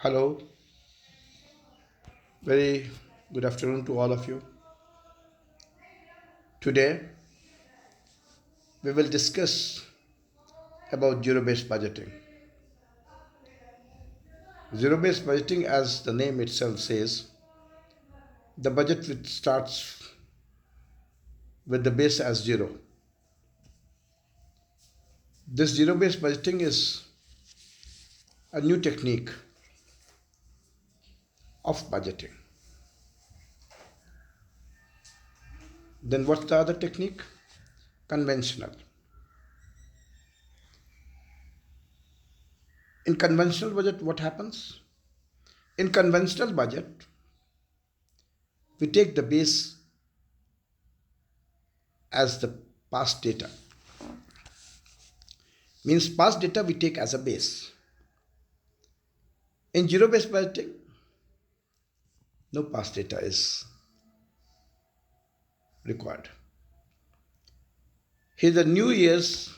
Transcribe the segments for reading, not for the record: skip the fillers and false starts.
Hello, very good afternoon to all of you. Today we will discuss about zero-based budgeting. Zero-based budgeting, as the name itself says, the budget which starts with the base as zero. This zero-based budgeting is a new technique of budgeting. Then what's the other technique? Conventional. In conventional budget, what happens? In conventional budget, we take the base as the past data. Means past data we take as a base. In zero-based budgeting, no past data is required. Here the new year's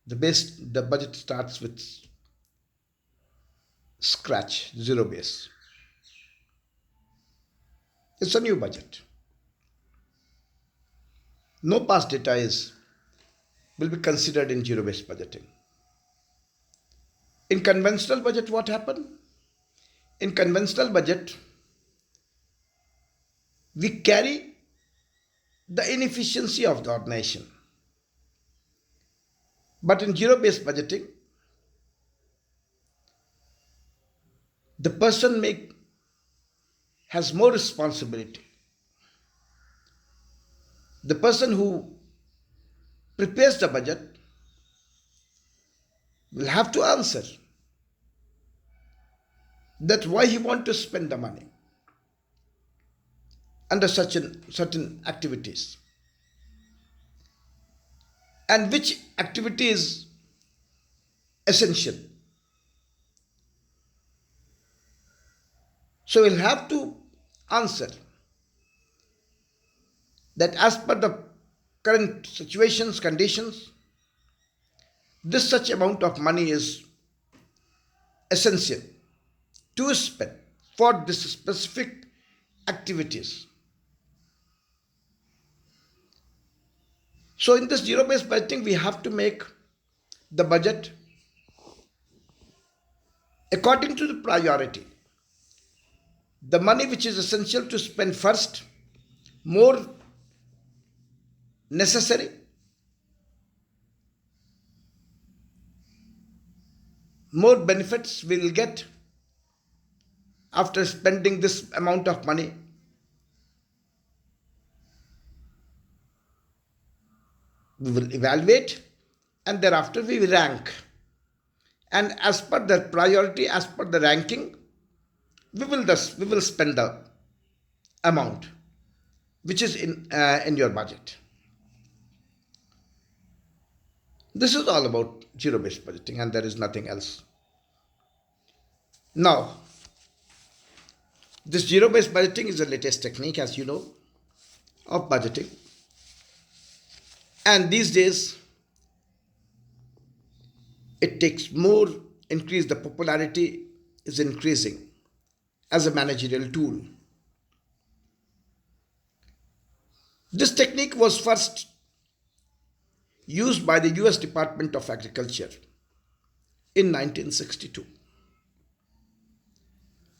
the budget starts with scratch, zero base. It's a new budget. No past data will be considered in zero-based budgeting. In conventional budget, what happened? In conventional budget, we carry the inefficiency of the organization. But in zero-based budgeting, the person has more responsibility. The person who prepares the budget will have to answer that why he want to spend the money under certain activities, and which activity is essential. So we'll have to answer that as per the current situations, conditions, this such amount of money is essential to spend for this specific activities. So in this zero-based budgeting, we have to make the budget according to the priority. The money which is essential to spend first, more necessary, more benefits we will get after spending this amount of money. We will evaluate and thereafter we will rank. And as per the priority, as per the ranking, we will spend the amount which is in your budget. This is all about zero-based budgeting, and there is nothing else. Now, this zero-based budgeting is the latest technique, as you know, of budgeting. And these days, it takes more increase, the popularity is increasing as a managerial tool. This technique was first used by the US Department of Agriculture in 1962.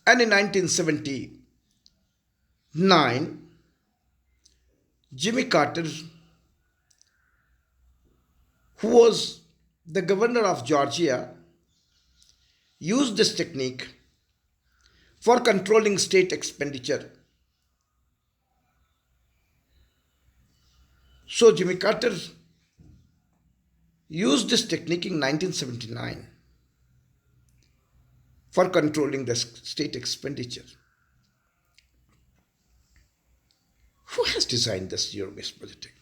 And in 1979, Jimmy Carter, who was the governor of Georgia, used this technique for controlling state expenditure. So Jimmy Carter used this technique in 1979 for controlling the state expenditure. Who has designed this zero-based budgeting?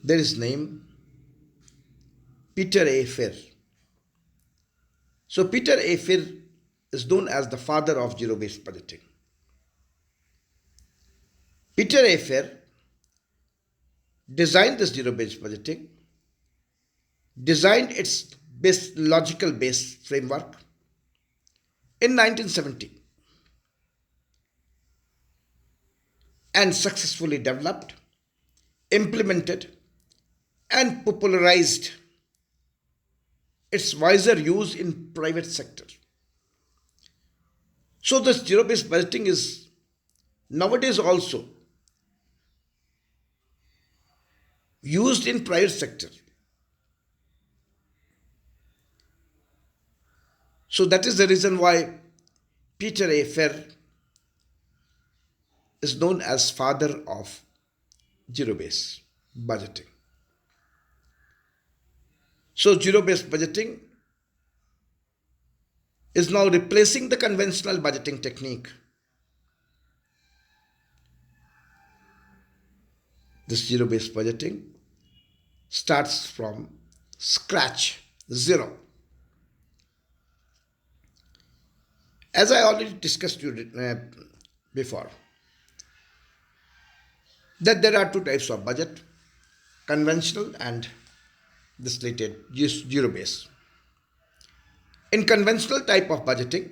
There is name Peter A. Fair. So Peter A. Fair is known as the father of zero-based budgeting. Peter A. Fair designed this zero-based budgeting, designed its logical base framework in 1970 and successfully developed, implemented, and popularized its wiser use in private sector. So this zero-based budgeting is nowadays also used in private sector. So that is the reason why Peter A. Fair is known as father of zero-based budgeting. So zero-based budgeting is now replacing the conventional budgeting technique. This zero-based budgeting starts from scratch, zero. As I already discussed before, that there are two types of budget, conventional and the slated zero-based. In conventional type of budgeting,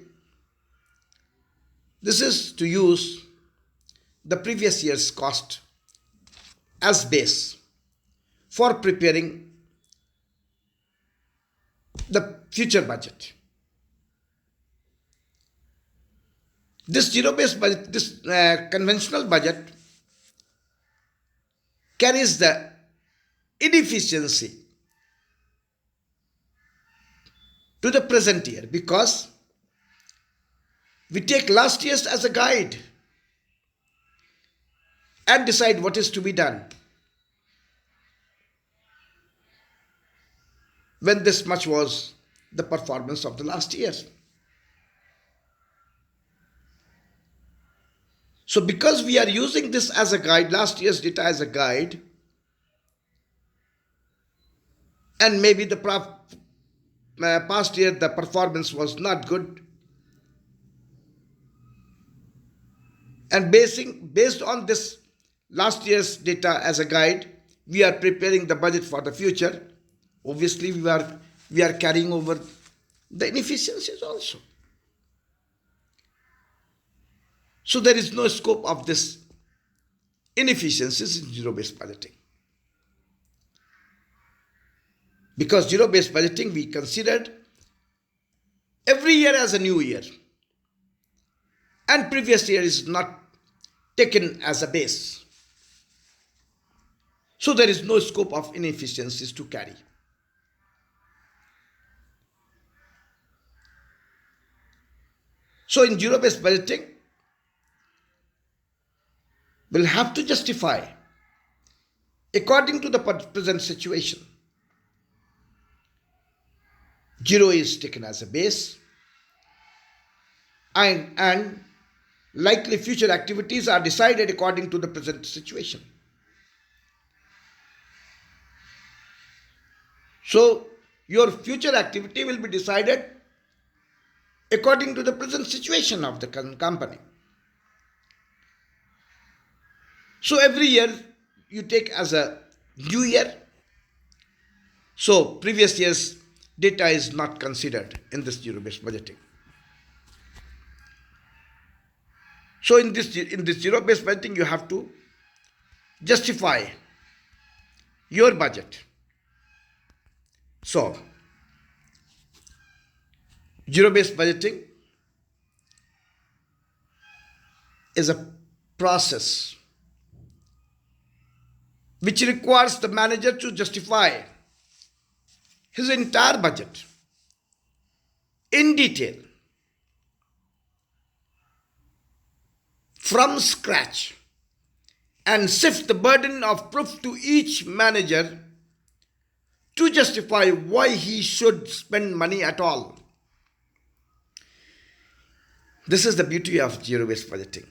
this is to use the previous year's cost as base for preparing the future budget. This zero-based budget, this conventional budget carries the inefficiency to the present year because we take last year's as a guide and decide what is to be done. When this much was the performance of the last year. So because we are using this as a guide, last year's data as a guide, and maybe the past year the performance was not good, and based on this last year's data as a guide, we are preparing the budget for the future. Obviously, we are carrying over the inefficiencies also. So there is no scope of this inefficiencies in zero-based budgeting. Because zero-based budgeting, we considered every year as a new year. And previous year is not taken as a base. So there is no scope of inefficiencies to carry. So in zero-based budgeting, we'll have to justify according to the present situation. Zero is taken as a base and likely future activities are decided according to the present situation. So your future activity will be decided according to the present situation of the company. So every year you take as a new year. So previous year's data is not considered in this zero-based budgeting. So in this zero-based budgeting, you have to justify your budget. So zero-based budgeting is a process which requires the manager to justify his entire budget in detail from scratch and shift the burden of proof to each manager to justify why he should spend money at all. This is the beauty of zero-based budgeting.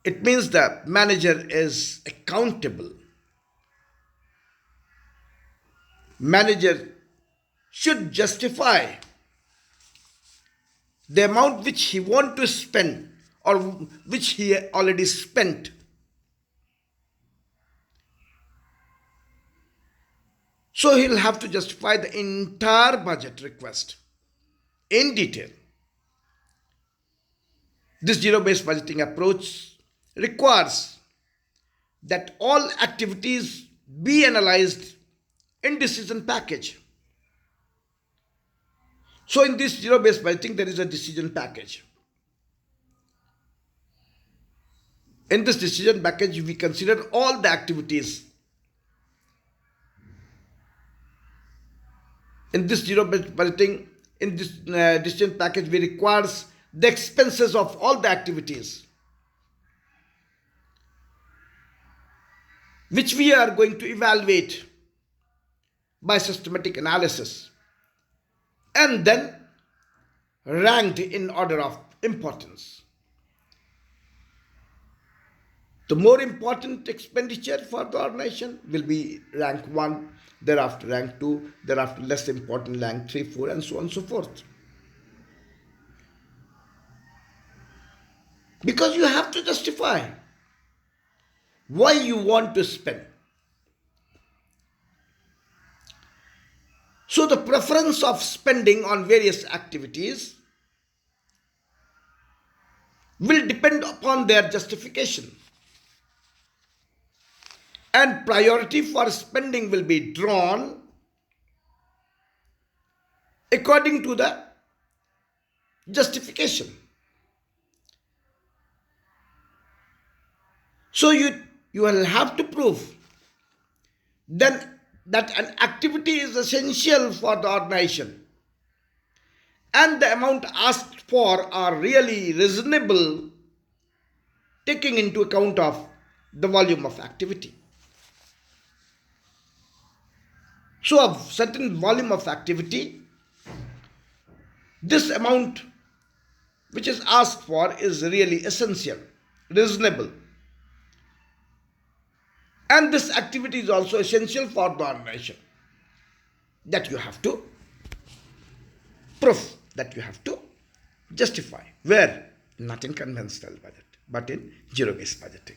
It means the manager is accountable. Manager should justify the amount which he wants to spend or which he already spent. So he'll have to justify the entire budget request in detail. This zero-based budgeting approach requires that all activities be analyzed in decision package. So in this zero-based budgeting, there is a decision package. In this decision package, we consider all the activities. In this zero-based budgeting, in this decision package, we requires the expenses of all the activities, which we are going to evaluate by systematic analysis and then ranked in order of importance. The more important expenditure for the organization will be rank 1, thereafter rank 2, thereafter less important rank 3, 4, and so on and so forth. Because you have to justify why you want to spend. So the preference of spending on various activities will depend upon their justification. And priority for spending will be drawn according to the justification. So you will have to prove then that an activity is essential for the organization and the amount asked for are really reasonable, taking into account of the volume of activity. So a certain volume of activity, this amount which is asked for is really essential, reasonable. And this activity is also essential for the organization. That you have to prove, that you have to justify. Where? Not in conventional budget, but in zero-based budgeting.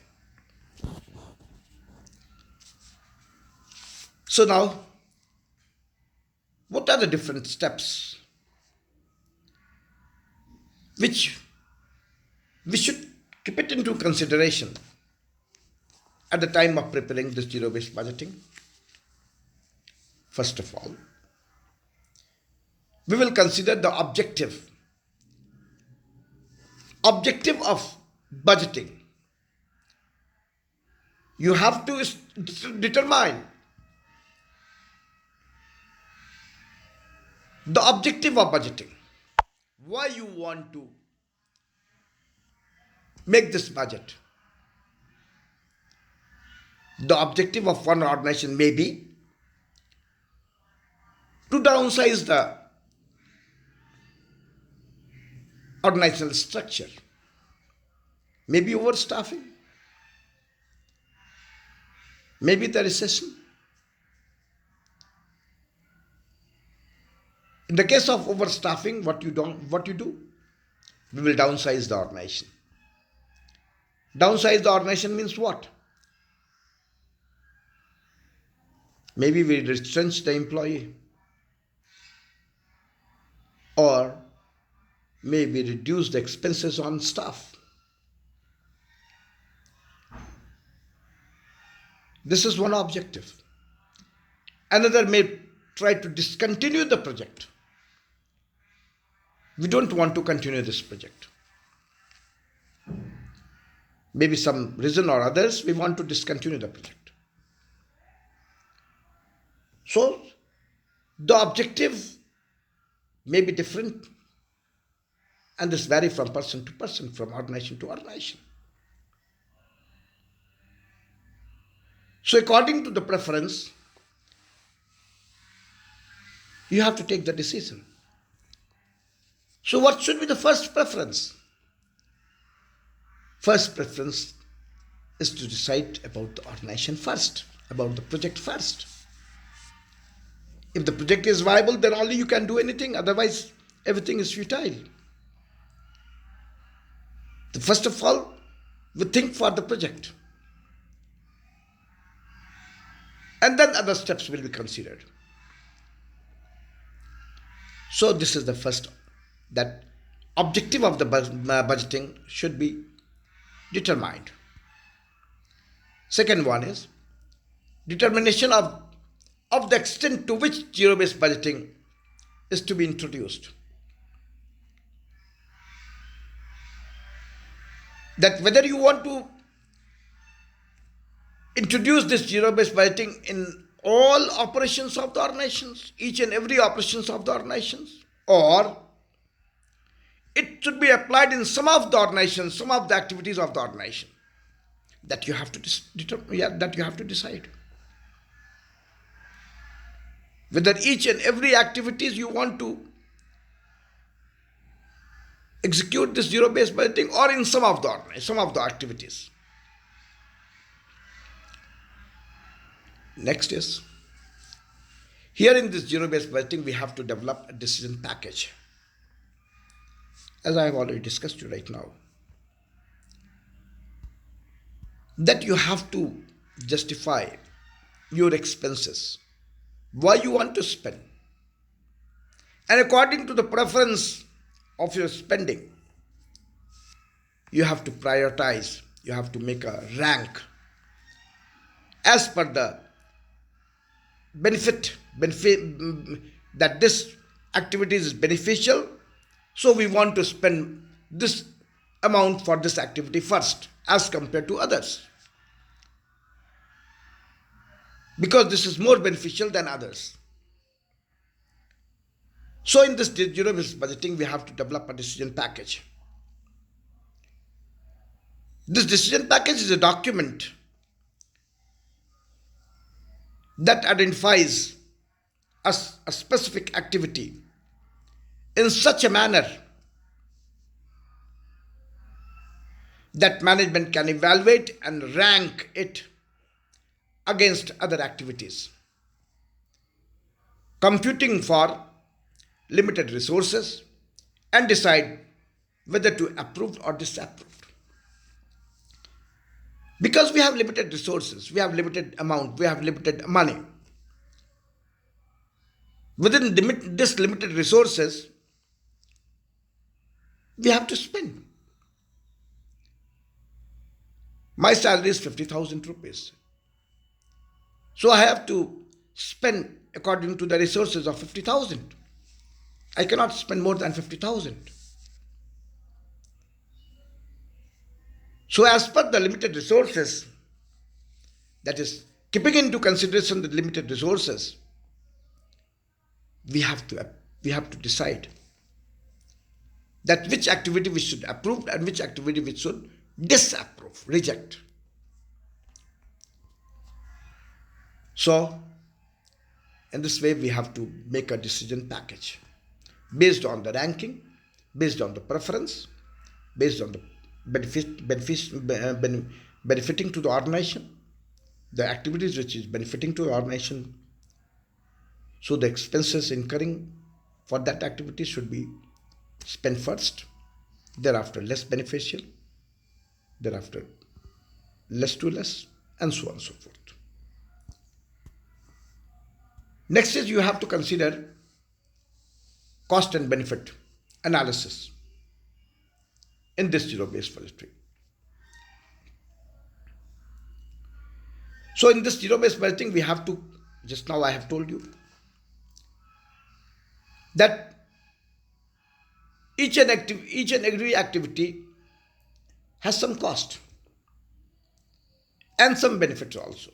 So now, what are the different steps which we should keep it into consideration at the time of preparing this zero-based budgeting? First of all, we will consider the objective of budgeting. You have to determine the objective of budgeting. Why you want to make this budget? The objective of one organization may be to downsize the organizational structure, maybe overstaffing, maybe the recession. In the case of overstaffing, what you do? We will downsize the organization. Downsize the organization means what? Maybe we retrench the employee, or maybe reduce the expenses on staff. This is one objective. Another may try to discontinue the project. We don't want to continue this project. Maybe some reason or others, we want to discontinue the project. So, the objective may be different, and this varies from person to person, from organization to organization. So, according to the preference, you have to take the decision. So, what should be the first preference? First preference is to decide about the organization first, about the project first. If the project is viable, then only you can do anything. Otherwise, everything is futile. First of all, we think for the project. and then other steps will be considered. So this is the first, that objective of the budgeting should be determined. Second one is determination of the extent to which zero-based budgeting is to be introduced. That whether you want to introduce this zero-based budgeting in all operations of the organizations, each and every operations of the organizations, or it should be applied in some of the organizations, some of the activities of the organization. That you have to decide. Whether each and every activities you want to execute this zero-based budgeting, or in some of the activities. Next is, here in this zero-based budgeting, we have to develop a decision package. As I have already discussed you right now, that you have to justify your expenses, why you want to spend, and according to the preference of your spending, you have to prioritize, you have to make a rank as per the benefit that this activity is beneficial, so we want to spend this amount for this activity first as compared to others, because this is more beneficial than others. So in this zero-based budgeting, we have to develop a decision package. This decision package is a document that identifies a specific activity in such a manner that management can evaluate and rank it against other activities, computing for limited resources, and decide whether to approve or disapprove. Because we have limited resources, we have limited amount, we have limited money. Within this limited resources, we have to spend. My salary is 50,000 rupees. So I have to spend according to the resources of 50,000. I cannot spend more than 50,000. So as per the limited resources, that is, keeping into consideration the limited resources, we have to decide that which activity we should approve and which activity we should disapprove, reject. So in this way, we have to make a decision package based on the ranking, based on the preference, based on the benefiting to the organization, the activities which is benefiting to the organization. So the expenses incurring for that activity should be spent first, thereafter less beneficial, thereafter less to less, and so on and so forth. Next is, you have to consider cost and benefit analysis in this zero-based budgeting. So in this zero-based budgeting, we have to, just now I have told you, that each and every activity has some cost and some benefits also.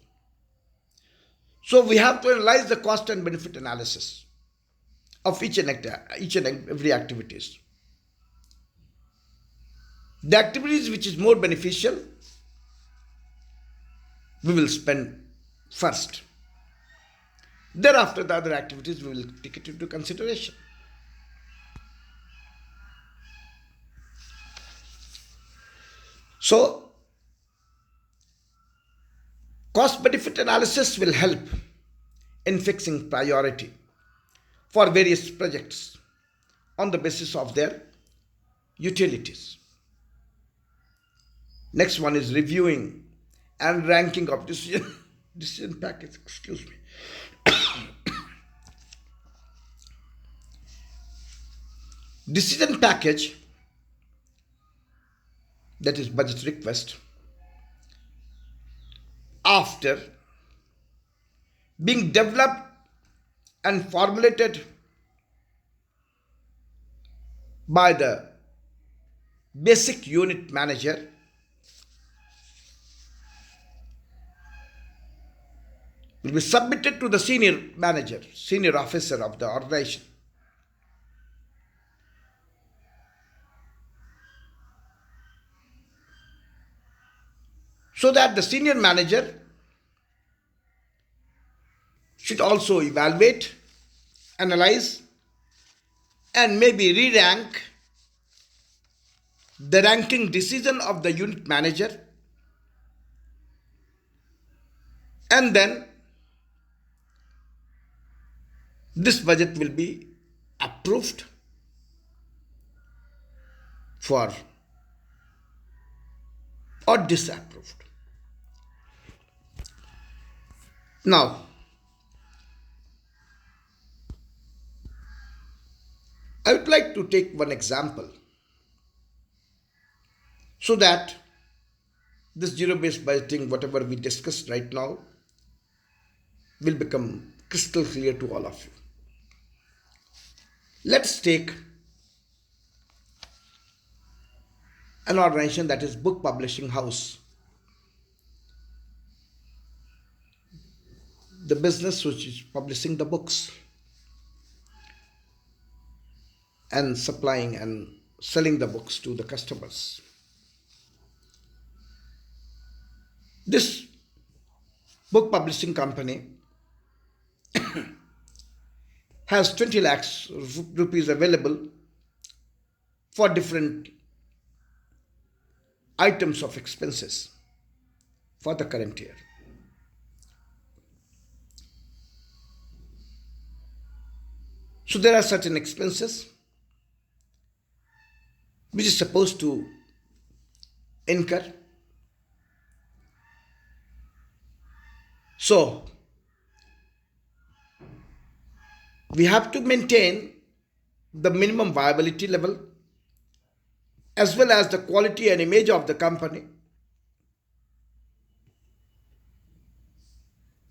So we have to analyze the cost and benefit analysis of each and every activities. The activities which is more beneficial, we will spend first. Thereafter, the other activities we will take it into consideration. So, cost-benefit analysis will help in fixing priority for various projects on the basis of their utilities. Next one is reviewing and ranking of decision decision package, excuse me. Decision package, that is budget request, after being developed and formulated by the basic unit manager, will be submitted to the senior manager, senior officer of the organization. So that the senior manager should also evaluate, analyze, and maybe re-rank the ranking decision of the unit manager, and then this budget will be approved for or disapproved. Now, I would like to take one example so that this zero-based budgeting, whatever we discussed right now, will become crystal clear to all of you. Let's take an organization that is book publishing house. The business which is publishing the books and supplying and selling the books to the customers. This book publishing company has 20 lakhs rupees available for different items of expenses for the current year. So there are certain expenses which is supposed to incur. So we have to maintain the minimum viability level as well as the quality and image of the company.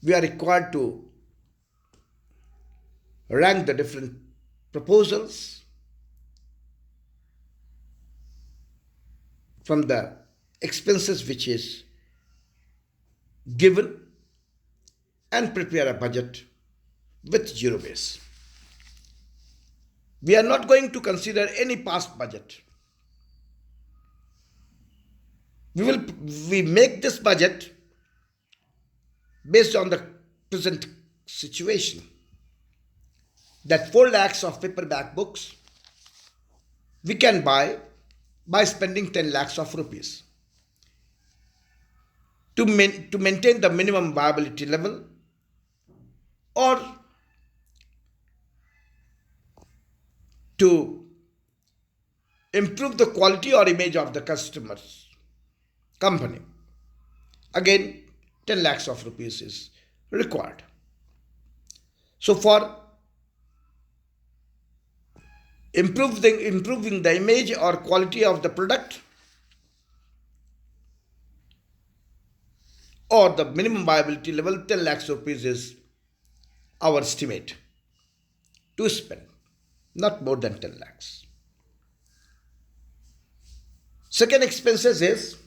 We are required to rank the different proposals from the expenses which is given and prepare a budget with zero base. We are not going to consider any past budget. We make this budget based on the present situation. That 4 lakhs of paperback books we can buy by spending 10 lakhs of rupees to maintain the minimum viability level or to improve the quality or image of the customer's company. Again, 10 lakhs of rupees is required. So for improving the image or quality of the product or the minimum viability level, 10 lakhs rupees is our estimate to spend, not more than 10 lakhs. Second expenses is,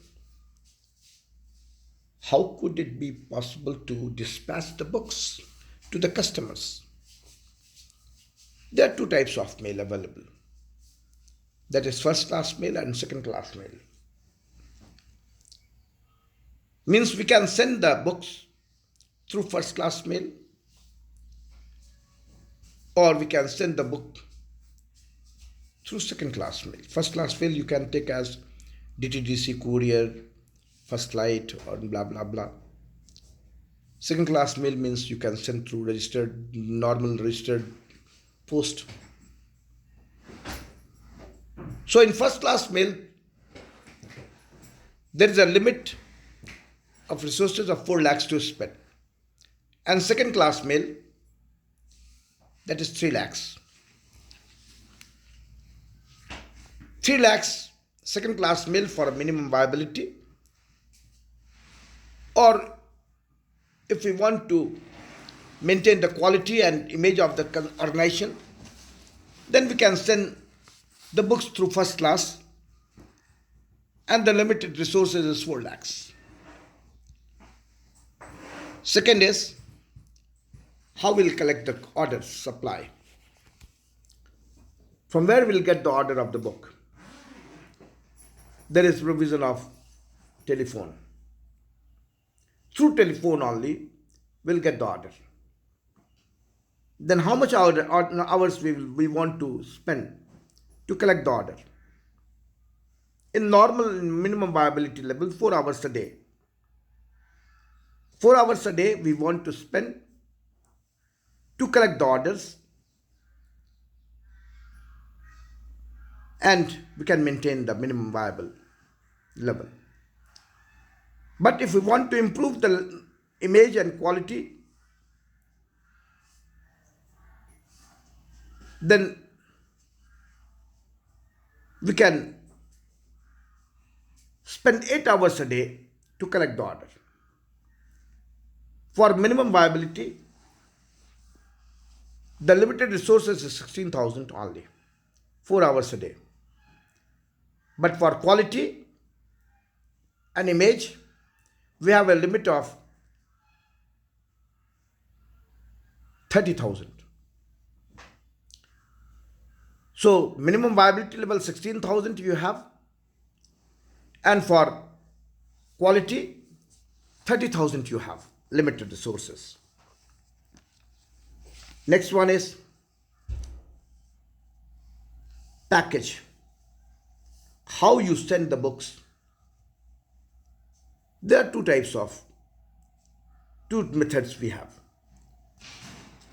how could it be possible to dispatch the books to the customers? There are 2 types of mail available. That is first class mail and second class mail. Means we can send the books through first class mail or we can send the book through second class mail. First class mail you can take as DTDC courier, first light or blah blah blah. Second class mail means you can send through normal registered post. So in first class mail, there is a limit of resources of 4 lakhs to spend. And second class mail, that is 3 lakhs. 3 lakhs second class mail for a minimum viability, or if we want to maintain the quality and image of the organization, then we can send the books through first class, and the limited resources is 4 lakhs. Second is, how we'll collect the orders, supply. From where we'll get the order of the book? There is provision of telephone. Through telephone only, we'll get the order. Then how much hours we want to spend to collect the order? In normal minimum viability level, 4 hours a day. 4 hours a day we want to spend to collect the orders, and we can maintain the minimum viable level. But if we want to improve the image and quality, then we can spend 8 hours a day to collect the order. For minimum viability, the limited resources is 16,000 only, 4 hours a day. But for quality and image, we have a limit of 30,000. So minimum viability level 16,000 you have, and for quality 30,000 you have, limited resources. Next one is package. How you send the books. There are two methods we have.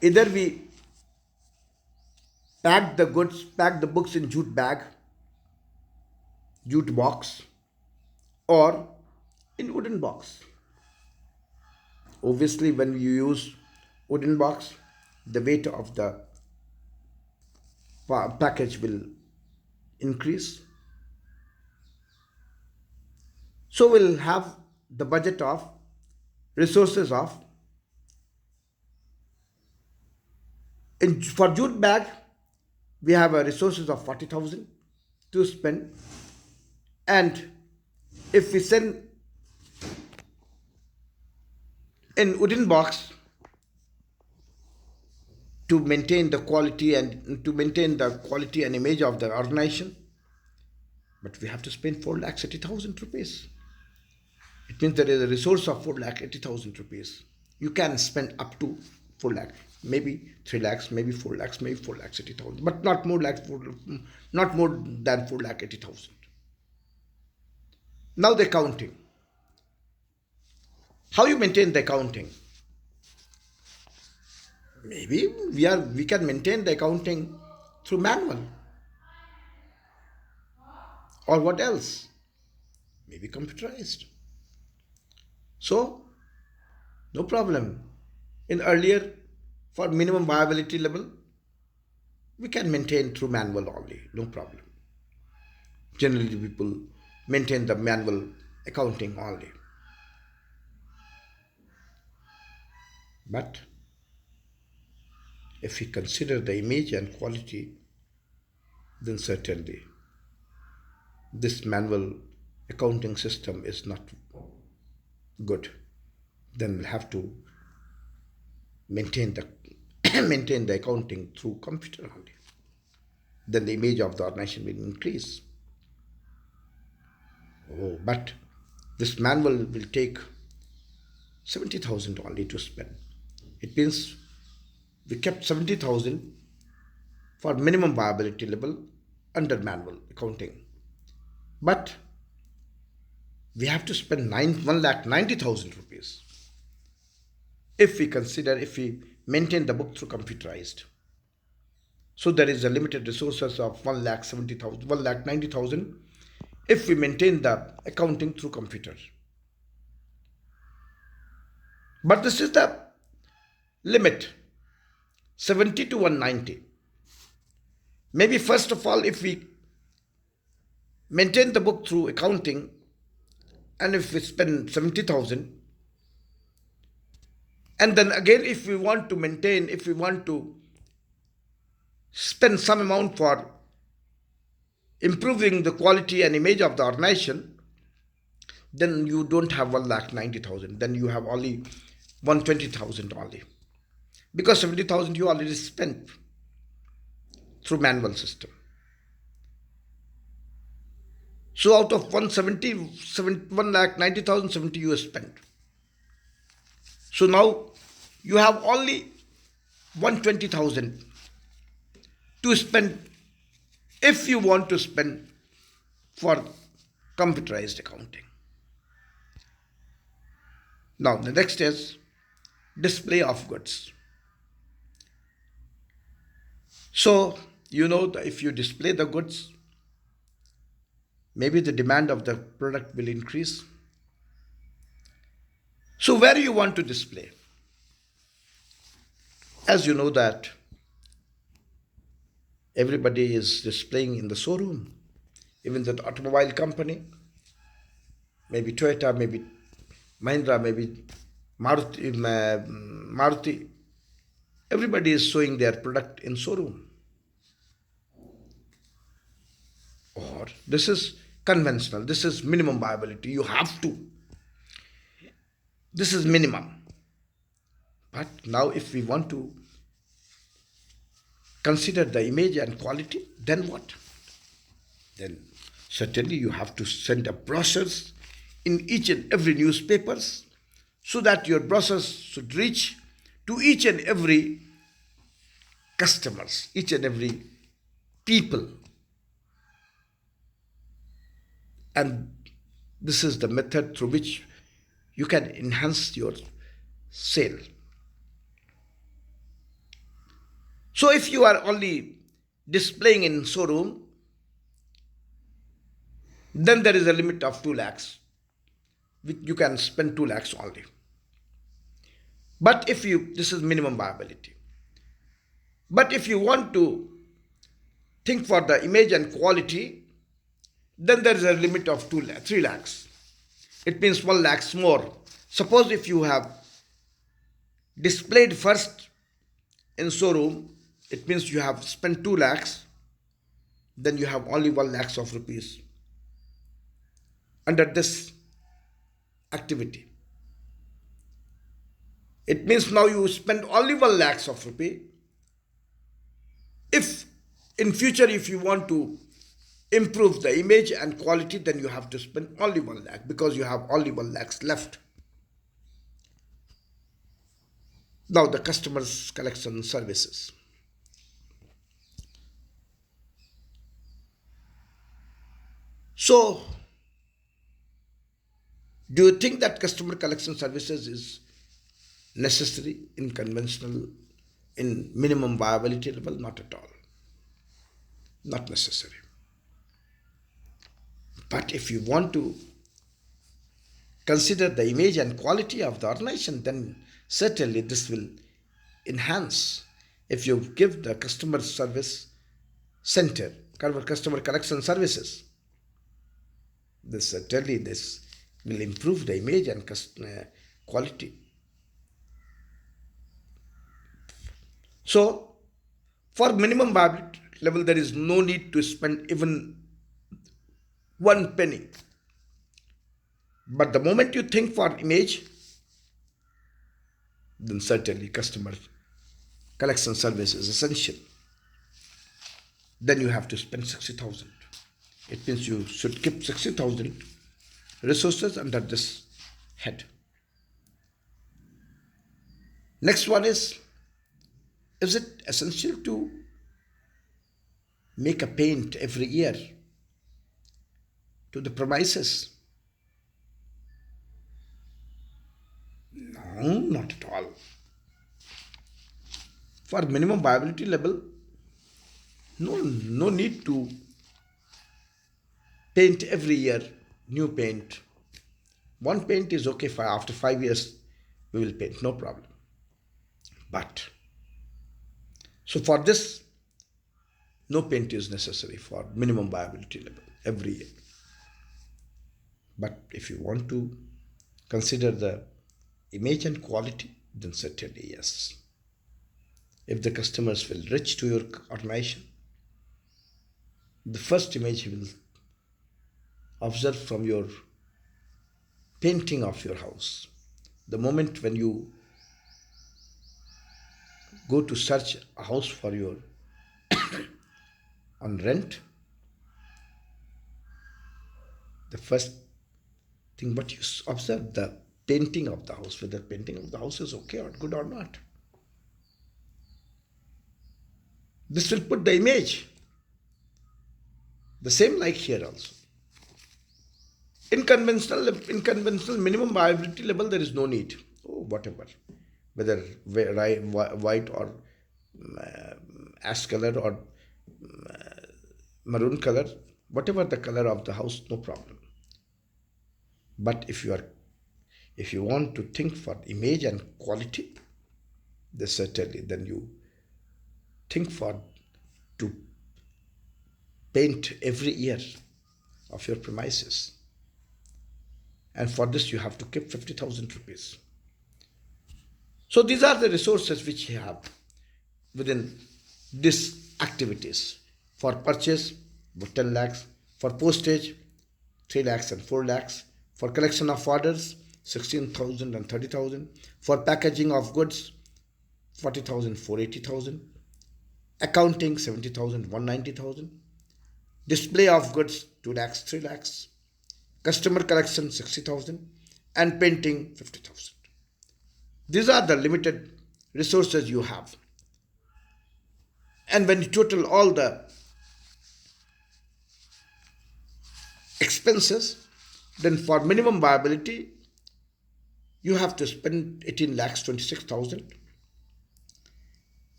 Either we pack the books in jute bag, jute box, or in wooden box. Obviously, when you use wooden box, the weight of the package will increase. So we'll have the budget of resources of, for jute bag, we have a resources of 40,000 to spend, and if we send in wooden box, to maintain the quality and image of the organization, but we have to spend 4,80,000 rupees. It means there is a resource of 4,80,000 rupees. You can spend up to 4 lakh, maybe 3 lakhs, maybe 4 lakhs, maybe 4,80,000, but not more than 4,80,000. Now the accounting. How you maintain the accounting? Maybe we can maintain the accounting through manual. Or what else? Maybe computerized. So, no problem. In earlier, for minimum viability level, we can maintain through manual only, no problem. Generally, people maintain the manual accounting only. But if we consider the image and quality, then certainly this manual accounting system is not good. Then we'll have to maintain the accounting through computer only. Then the image of the organization will increase. Oh, but this manual will take 70,000 only to spend. It means we kept 70,000 for minimum viability level under manual accounting. But we have to spend 1,90,000 rupees if we maintain the book through computerized. So there is a limited resources of 1,90,000 if we maintain the accounting through computer. But this is the limit 70 to 190. Maybe first of all, if we maintain the book through accounting, and if we spend 70,000, and then again if we want to maintain, if we want to spend some amount for improving the quality and image of the organization, then you don't have 1,90,000, then you have only 120,000 only, because 70,000 you already spent through manual system. So out of 1,90,000, 70 you have spent. So now you have only 120,000 to spend if you want to spend for computerized accounting. Now the next is display of goods. So you know that if you display the goods, maybe the demand of the product will increase. So where you want to display? As you know that everybody is displaying in the showroom, even the automobile company, maybe Toyota, maybe Mahindra, maybe Maruti, everybody is showing their product in showroom. Or this is conventional, this is minimum viability, you have to. This is minimum. But now if we want to consider the image and quality, then what? Then certainly you have to send a brochures in each and every newspapers, so that your brochures should reach to each and every customers, each and every people. And this is the method through which you can enhance your sale. So if you are only displaying in showroom, then there is a limit of 2 lakhs. You can spend 2 lakhs only. But if you, this is minimum viability. But if you want to think for the image and quality, then there is a limit of 3 lakhs. It means 1 lakhs more. Suppose if you have displayed first in showroom, it means you have spent 2 lakhs, then you have only 1 lakhs of rupees under this activity. It means now you spend only 1 lakhs of rupee. If in future, if you want to improve the image and quality, then you have to spend only 1 lakh, because you have only 1 lakhs left. Now the customers collection services. So do you think that customer collection services is necessary in conventional, in minimum viability level? Not at all. Not necessary. But if you want to consider the image and quality of the organization, then certainly this will enhance. If you give the customer service center, customer collection services, this certainly this will improve the image and quality. So for minimum viability level, there is no need to spend even 1 penny. But the moment you think for image, then certainly customer collection service is essential. Then you have to spend 60,000. It means you should keep 60,000 resources under this head. Next one is it essential to make a paint every year to the premises? No, not at all. For minimum viability level, no need to paint every year, new paint. 1 paint is okay. After 5 years we will paint, no problem. But so for this, no paint is necessary for minimum viability level every year. But if you want to consider the image and quality, then certainly yes. If the customers feel rich to your organization, the first image he will observe from your painting of your house. The moment when you go to search a house for your on rent, the first thing what you observe the painting of the house, whether painting of the house is okay or good or not. This will put the image. The same like here also. In conventional minimum viability level, there is no need. Oh, whatever, whether white or ash color or maroon color, whatever the color of the house, no problem. But if you want to think for image and quality, then you think for to paint every year of your premises. And for this you have to keep 50,000 rupees. So these are the resources which you have within these activities. For purchase, 10 lakhs. For postage, 3 lakhs and 4 lakhs. For collection of orders, 16,000 and 30,000. For packaging of goods, 40,000, 480,000. Accounting, 70,000, 190,000. Display of goods, 2 lakhs, 3 lakhs. Customer collection, 60,000. And painting, 50,000. These are the limited resources you have. And when you total all the expenses, then for minimum viability, you have to spend 18 lakhs 26,000.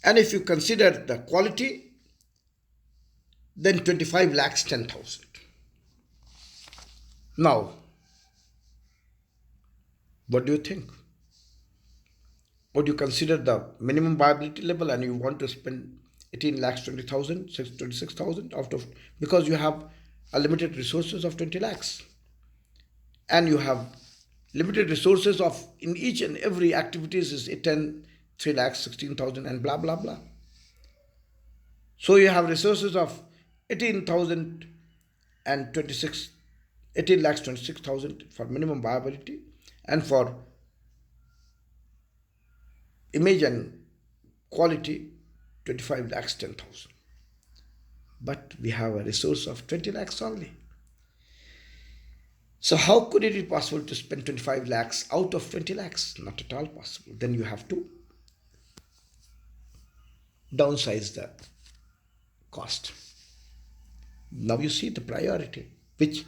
And if you consider the quality, then 25 lakhs 10,000. Now, what do you think? Would you consider the minimum viability level and you want to spend 18 lakhs 20,000, 26,000 out of, because you have a limited resources of 20 lakhs and you have limited resources of in each and every activities is 10, 3 lakhs 16,000 and blah blah blah. So you have resources of 18,000 and 18 lakhs 26,000 for minimum viability, and for image and quality 25 lakhs 10,000. But we have a resource of 20 lakhs only. So how could it be possible to spend 25 lakhs out of 20 lakhs? Not at all possible. Then you have to downsize the cost. Now you see the priority, which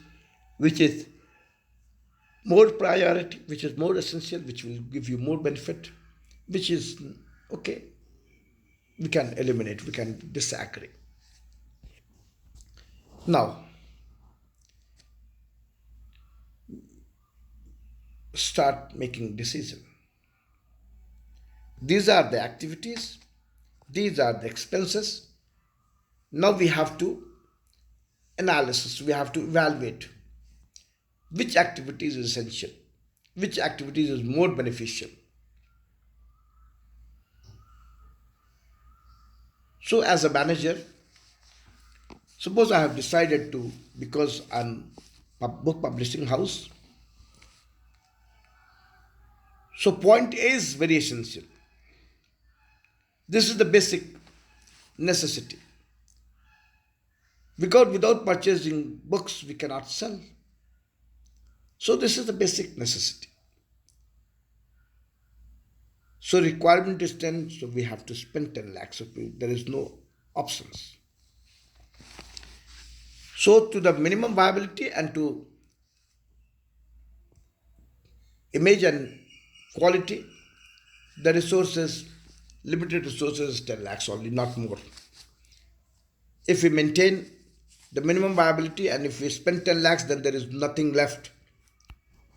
is more priority, which is more essential, which will give you more benefit, which is okay. We can eliminate, we can disagree. Now, start making decision. These are the activities, these are the expenses. Now we have to analysis, we have to evaluate which activity is essential, which activity is more beneficial. So as a manager, suppose I have decided to, because I'm a book publishing house, so point A is very essential. This is the basic necessity. Because without purchasing books, we cannot sell. So this is the basic necessity. So requirement is 10, so we have to spend 10 lakhs. So there is no options. So to the minimum viability and to image and quality, the resources, limited resources, 10 lakhs only, not more. If we maintain the minimum viability and if we spend 10 lakhs, then there is nothing left.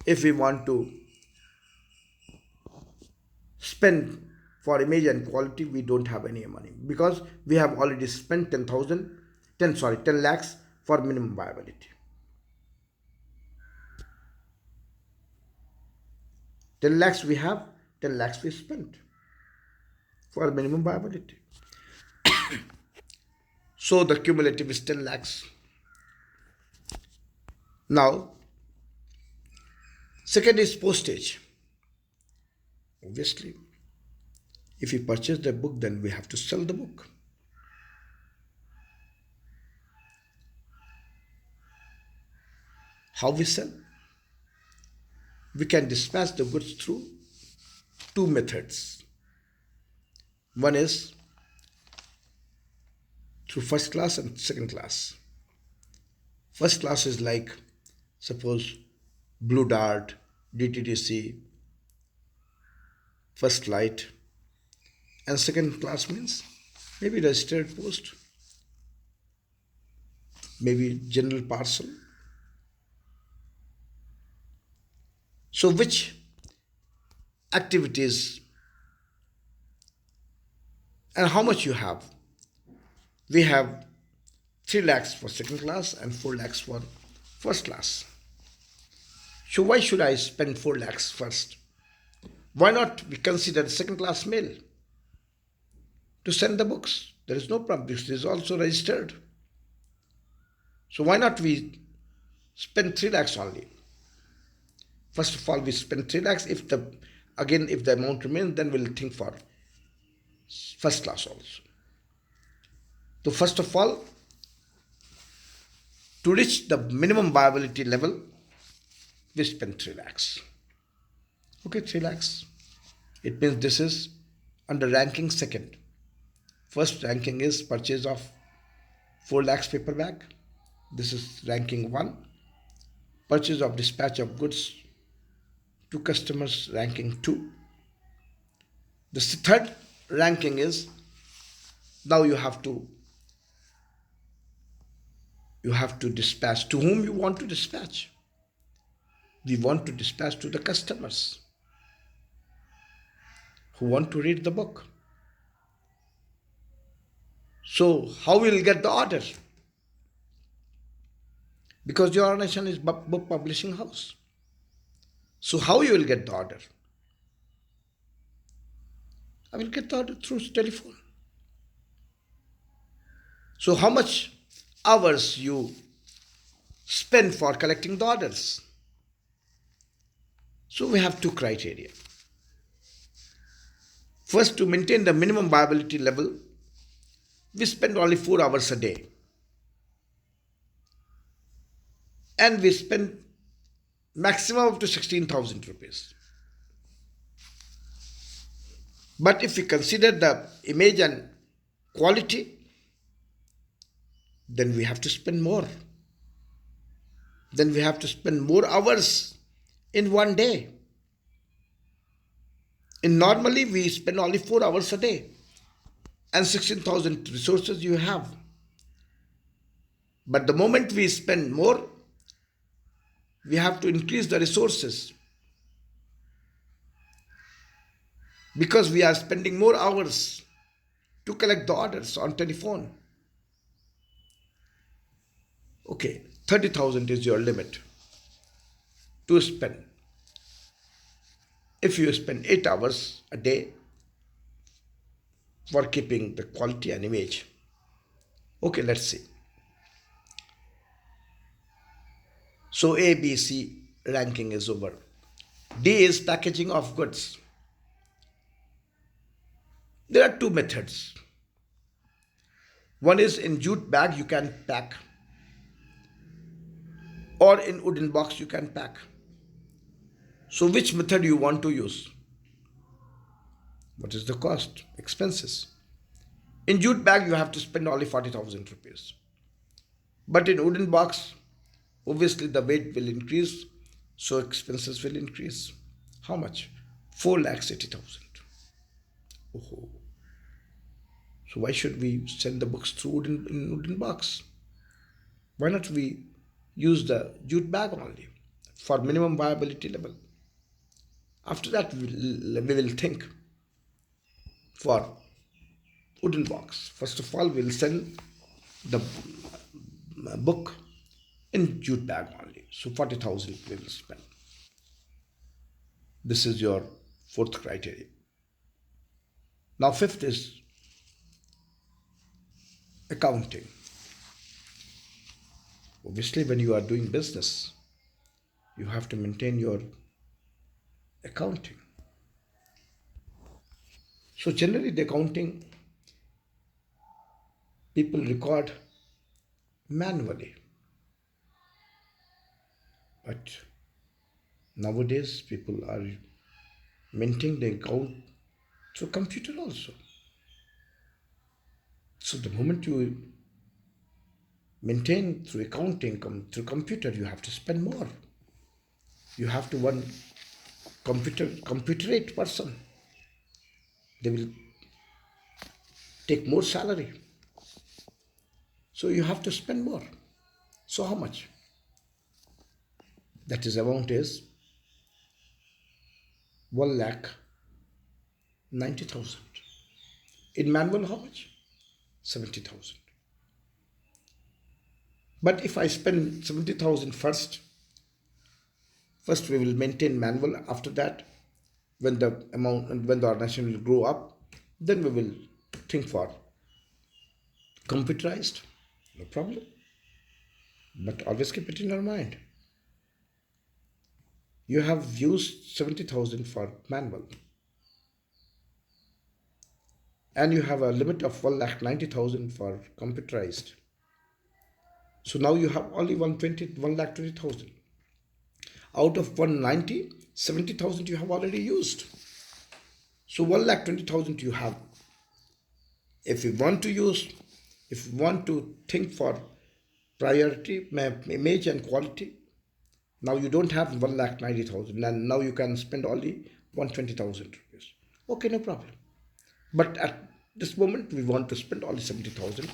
If we want to spend for image and quality we don't have any money, because we have already spent 10 lakhs for minimum viability. 10 lakhs we have, 10 lakhs we spent for minimum viability. So the cumulative is 10 lakhs. Now, second is postage. Obviously, if we purchase the book, then we have to sell the book. How we sell? We can dispatch the goods through two methods. One is through first class and second class. First class is like, suppose, Blue Dart, DTDC, First Flight, and second class means maybe registered post, maybe general parcel. So which activities and how much you have? We have 3 lakhs for second class and 4 lakhs for first class. So why should I spend 4 lakhs first? Why not we consider second class mail to send the books? There is no problem. This is also registered. So why not we spend 3 lakhs only? First of all, we spend 3 lakhs. If the amount remains, then we'll think for first class also. So first of all, to reach the minimum viability level, we spend 3 lakhs. Okay, 3 lakhs. It means this is under ranking second. First ranking is purchase of 4 lakhs paperback. This is ranking 1. Purchase of dispatch of goods to customers, ranking 2. The third ranking is, now you have to dispatch. To whom you want to dispatch? We want to dispatch to the customers who want to read the book. So how will you get the order? Because your organization is book publishing house. So how you will get the order? I will get the order through telephone. So how much hours you spend for collecting the orders? So we have two criteria. First, to maintain the minimum viability level, we spend only 4 hours a day. And we spend maximum up to 16,000 rupees. But if we consider the image and quality, then we have to spend more. Then we have to spend more hours in one day. And normally we spend only 4 hours a day and 16,000 resources you have. But the moment we spend more, we have to increase the resources because we are spending more hours to collect the orders on telephone. Okay, 30,000 is your limit to spend. If you spend 8 hours a day for keeping the quality and image. Okay, let's see. So A, B, C ranking is over. D is packaging of goods. There are two methods. One is in jute bag you can pack, or in wooden box you can pack. So which method you want to use? What is the cost? Expenses. In jute bag you have to spend only 40,000 rupees. But in wooden box, obviously the weight will increase, so expenses will increase. How much? 4,80,000. Oh. So why should we send the books through wooden box? Why not we use the jute bag only for minimum viability level? After that we will think. for wooden box. First of all, we'll send the book in jute bag only. So 40,000 we will spend. This is your fourth criteria. Now fifth is accounting. Obviously, when you are doing business, you have to maintain your accounting. So generally the accounting people record manually. But nowadays people are maintaining the account through computer also. So the moment you maintain through accounting through computer, you have to spend more. You have to one computerate person. They will take more salary. So you have to spend more. So how much? That is amount is 1,90,000. In manual how much? 70,000. But if I spend 70,000 first we will maintain manual. After that, when the amount and when the organization will grow up, then we will think for computerized. No problem. But always keep it in your mind. You have used 70,000 for manual. And you have a limit of 1,90,000 for computerized. So now you have only 1,20,000. Out of 190, 70,000 you have already used. So 1,20,000 you have. If you want to use, if you want to think for priority, image and quality, now you don't have 1,90,000 and now you can spend only 120,000 rupees. Okay, no problem. But at this moment we want to spend only 70,000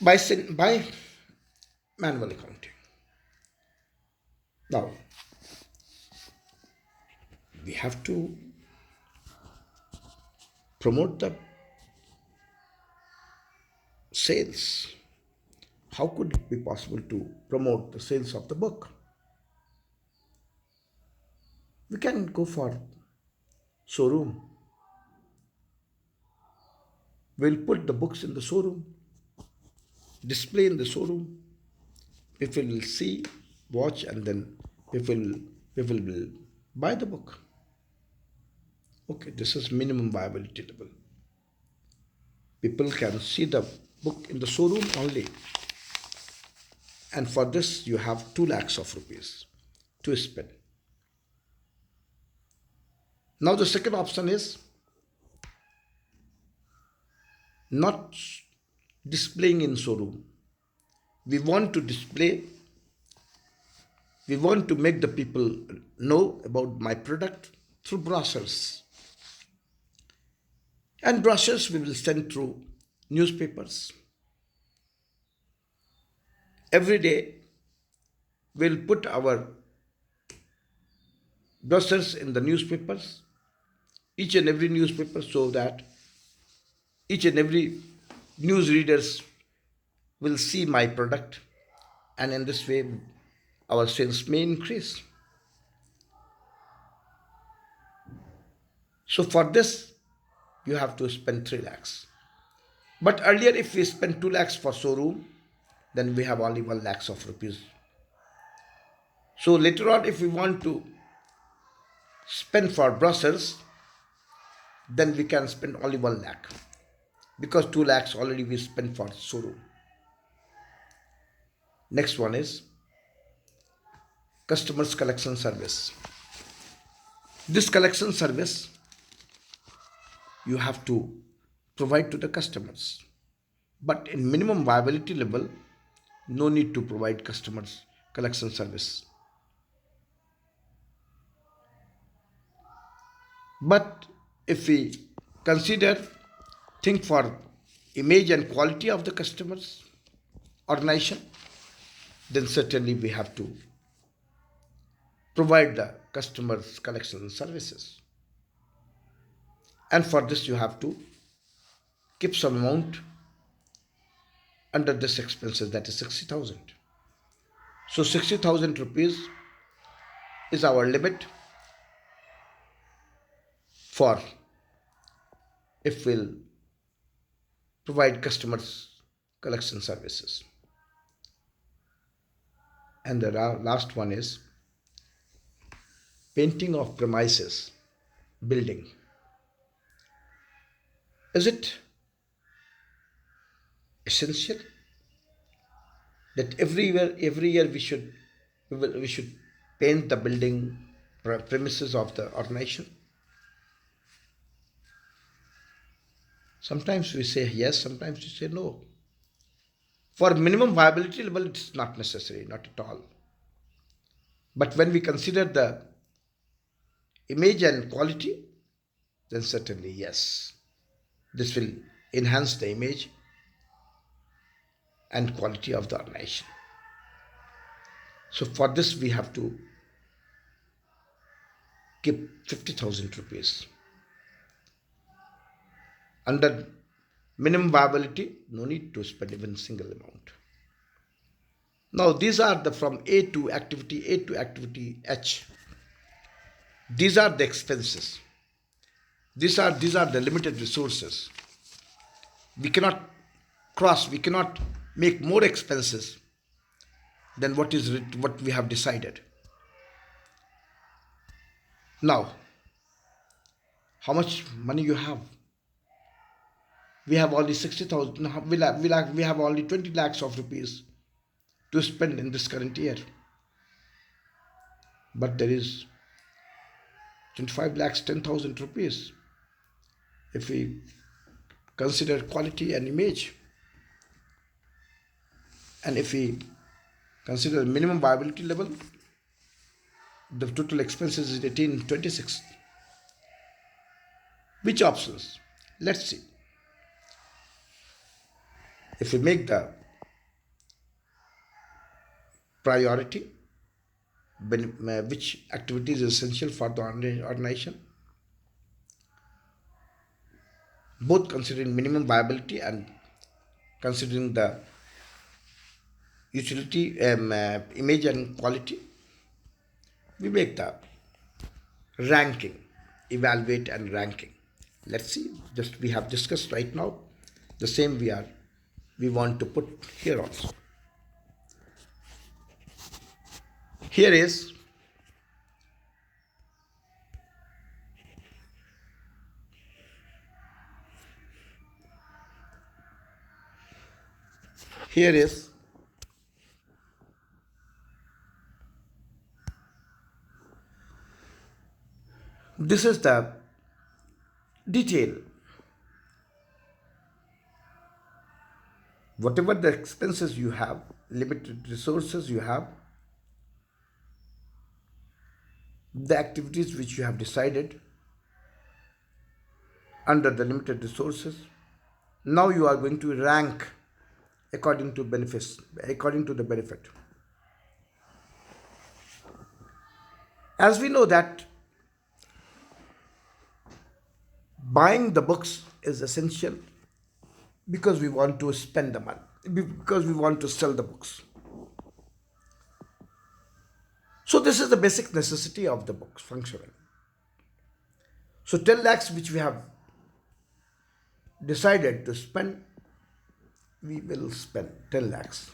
by manual accounting. Now we have to promote the sales. How could it be possible to promote the sales of the book? We can go for showroom. We'll put the books in the showroom, display in the showroom. People will see, watch, and then people will buy the book. Okay, this is minimum viability level. People can see the book in the showroom only. And for this, you have 2 lakhs of rupees to spend. Now the second option is not displaying in showroom. We want to display, we want to make the people know about my product through brochures. And brochures we will send through newspapers. Every day we'll put our brochures in the newspapers, each and every newspaper, so that each and every news readers will see my product, and in this way our sales may increase. So for this you have to spend 3 lakhs. But earlier if we spend 2 lakhs for showroom, then we have only 1 lakhs of rupees. So later on if we want to spend for brochures, then we can spend only 1 lakh, because 2 lakhs already we spent for showroom. Next one is customers collection service. This collection service you have to provide to the customers, but in minimum viability level, no need to provide customers collection service. But if we think for image and quality of the customers organization, then certainly we have to provide the customers collection services. And for this you have to keep some amount under this expenses, that is 60,000. So 60,000 rupees is our limit for if we'll provide customers collection services. And the last one is painting of premises, building. Is it essential that every year we should paint the building premises of the organization? Sometimes we say yes, sometimes we say no. For minimum viability level, it's not necessary, not at all. But when we consider the image and quality, then certainly yes, this will enhance the image and quality of the organization. So for this we have to keep 50,000 rupees. Under minimum viability, no need to spend even single amount. Now these are the from A to activity H. These are the expenses. These are the limited resources. We cannot we cannot make more expenses than what we have decided. Now, how much money you have? We have only 60,000. We have only 20 lakhs of rupees to spend in this current year. But there is 25 lakhs 10,000 rupees if we consider quality and image. And if we consider minimum viability level, the total expenses is 1826. Which options? Let's see. If we make the priority, which activity is essential for the organization, both considering minimum viability and considering the utility, image and quality, we make the ranking, evaluate and ranking. Let's see, just we have discussed right now, the same we want to put here also. Here is this is the detail. Whatever the expenses you have, limited resources you have, the activities which you have decided under the limited resources, now you are going to rank according to benefits, according to the benefit. As we know that buying the books is essential because we want to spend the money, because we want to sell the books. So this is the basic necessity of the books functioning. So 10 lakhs which we have decided to spend, we will spend 10 lakhs.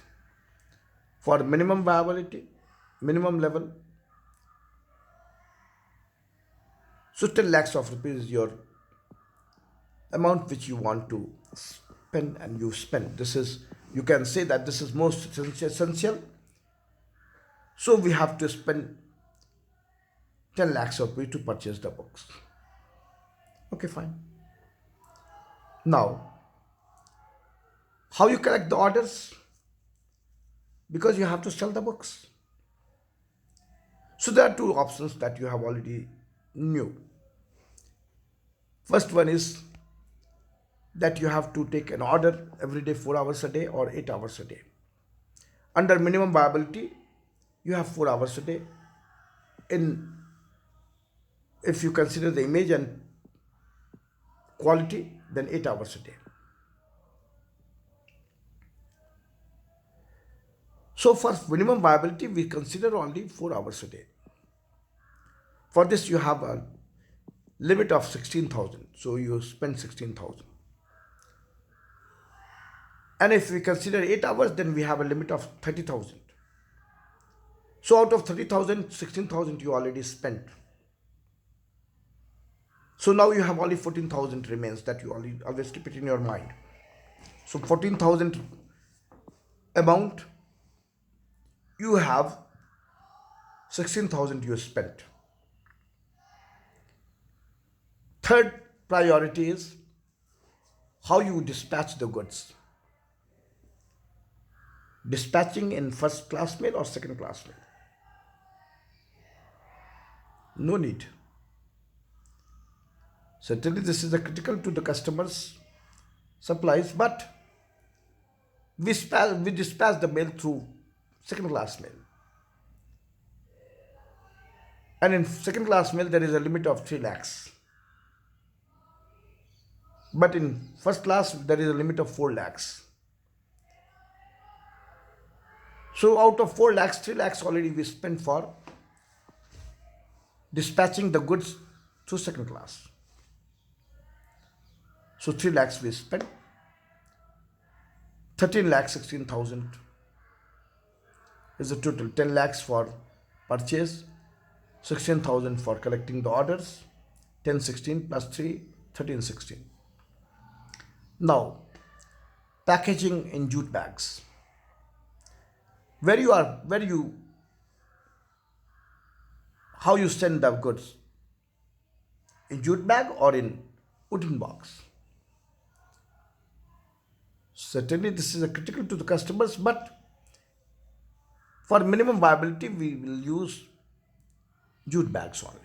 For minimum viability, minimum level, so 10 lakhs of rupees is your amount which you want to spend, and you spend. This is, you can say that this is most essential. So we have to spend 10 lakhs of rupees to purchase the books. Okay, fine. Now, how you collect the orders? Because you have to sell the books. So there are two options that you have already knew. First one is that you have to take an order every day, 4 hours a day or 8 hours a day. Under minimum viability, you have 4 hours a day. If you consider the image and quality, then 8 hours a day. So for minimum viability, we consider only 4 hours a day. For this, you have a limit of 16,000. So you spend 16,000. And if we consider 8 hours, then we have a limit of 30,000. So out of 30,000, 16,000 you already spent. So now you have only 14,000 remains that you always keep it in your mind. So 14,000 amount, you have 16,000 you spent. Third priority is how you dispatch the goods. Dispatching in first class mail or second class mail? No need. Certainly this is a critical to the customer's supplies, but we dispatch the mail through second class mail. And in second class mail there is a limit of 3 lakhs. But in first class there is a limit of 4 lakhs. So out of 4 lakhs, 3 lakhs already we spent for dispatching the goods through second class. So 3 lakhs we spent. 13 lakhs 16,000 is the total. 10 lakhs for purchase, 16,000 for collecting the orders, 10 16 plus 3, 13 16. Now, packaging in jute bags. How you send the goods? In jute bag or in wooden box? Certainly this is a critical to the customers, but for minimum viability we will use jute bags only.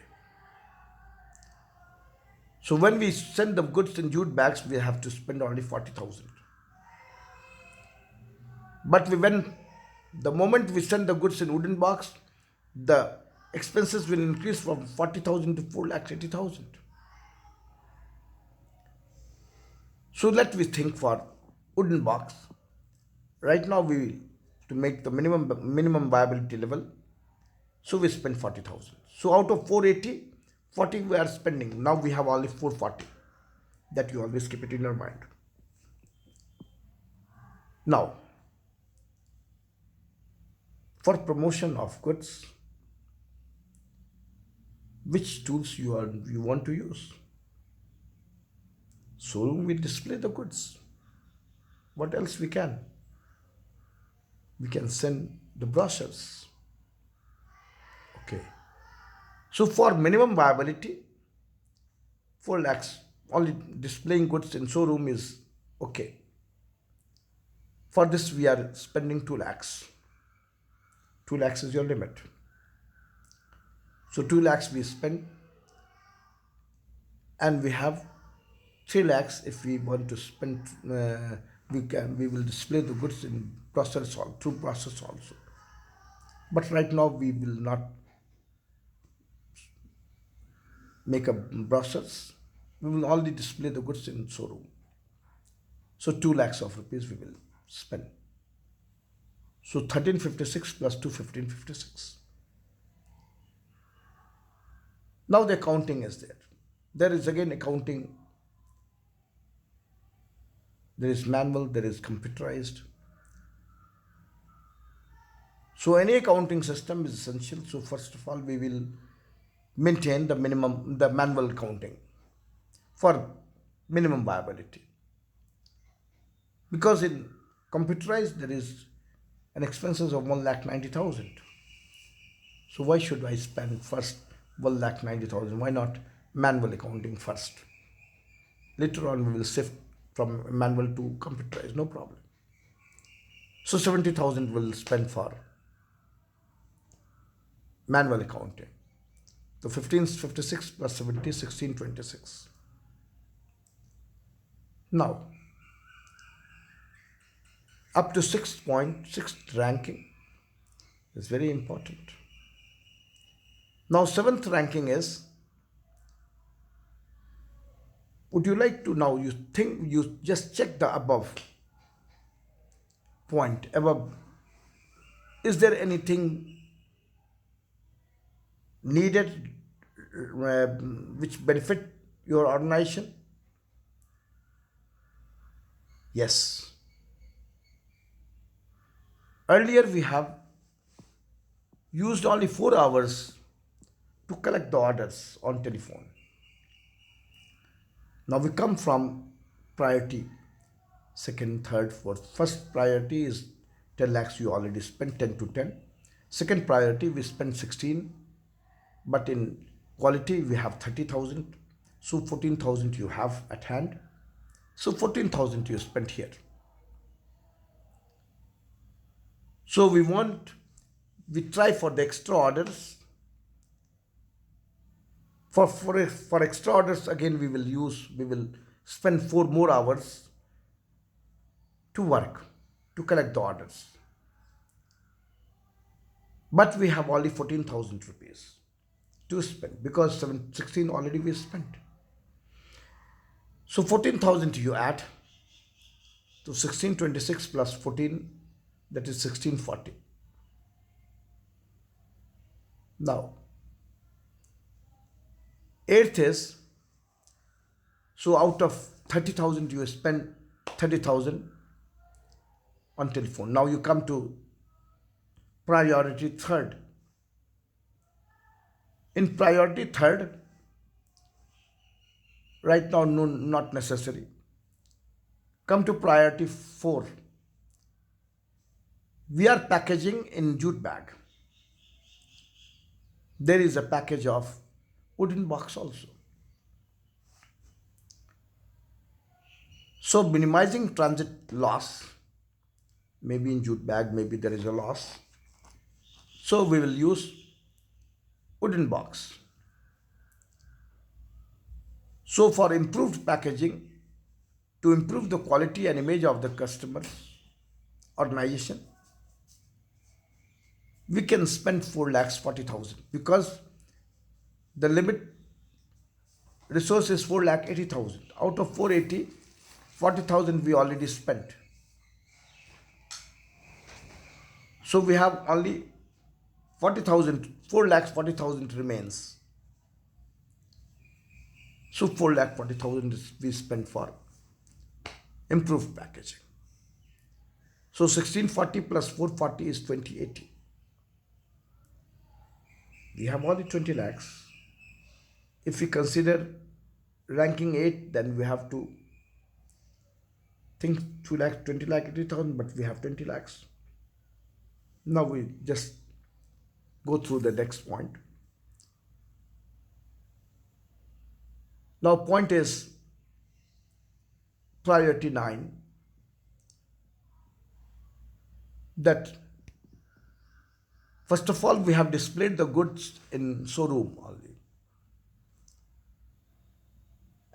So when we send the goods in jute bags, we have to spend only 40,000. But when the moment we send the goods in wooden box, the expenses will increase from 40,000 to 4,80,000. So let we think for wooden box. Right now to make the minimum viability level, so we spend 40,000. So out of 480, 40 we are spending. Now we have only 440. That you always keep it in your mind. Now, for promotion of goods, which tools you want to use? Showroom will display the goods. What else we can? We can send the brochures. Okay. So for minimum viability, 4 lakhs, only displaying goods in showroom is okay. For this we are spending 2 lakhs. 2 lakhs is your limit. So 2 lakhs we spend, and we have 3 lakhs if we want to spend. We will display the goods in process through process also. But right now we will not make a brochures. We will only display the goods in showroom. So 2 lakhs of rupees we will spend. So 1356 plus 2 1556. Now the accounting is there. There is again accounting. There is manual, there is computerized. So any accounting system is essential. So first of all, we will maintain the manual accounting for minimum viability. Because in computerized, there is an expenses of 1,90,000. So why should I spend first 1,90,000? Why not manual accounting first? Later on, we will shift from manual to computerized, no problem. So 70,000 will spend for manual accounting. So 1556 plus 70, 1626. Now, up to 6.6 ranking is very important. Now, 7th ranking is Would you like to now? You think you just check the above point above. Is there anything needed which benefit your organization? Yes. Earlier we have used only 4 hours to collect the orders on telephone. Now we come from priority second, third, fourth. First priority is 10 lakhs, you already spent 10 to 10. Second priority, we spent 16, but in quality, we have 30,000. So 14,000 you have at hand. So 14,000 you spent here. So we try for the extra orders. For extra orders, again, we will spend 4 more hours to work, to collect the orders. But we have only 14,000 rupees to spend because 16 already we spent. So 14,000 you add to 1626 plus 14, that is 1640. Now, eighth is, so out of 30,000 you spend 30,000 on telephone. Now you come to priority third. In priority third, right now no, not necessary. Come to priority 4. We are packaging in jute bag. There is a package of wooden box also. So minimizing transit loss, maybe in jute bag, maybe there is a loss. So we will use wooden box. So for improved packaging, to improve the quality and image of the customer organization, we can spend 4,40,000 because the limit resource is 4,80,000. Out of 480, 40,000 we already spent. So we have only 40,000, 4,40,000 remains. So 4,40,000 we spent for improved packaging. So 1640 plus 440 is 2080. We have only 20 lakhs. If we consider ranking 8, then we have to think 2 lakh, 20 lakh 80,000, but we have 20 lakhs. Now we just go through the next point. Now point is priority 9, that first of all we have displayed the goods in showroom only.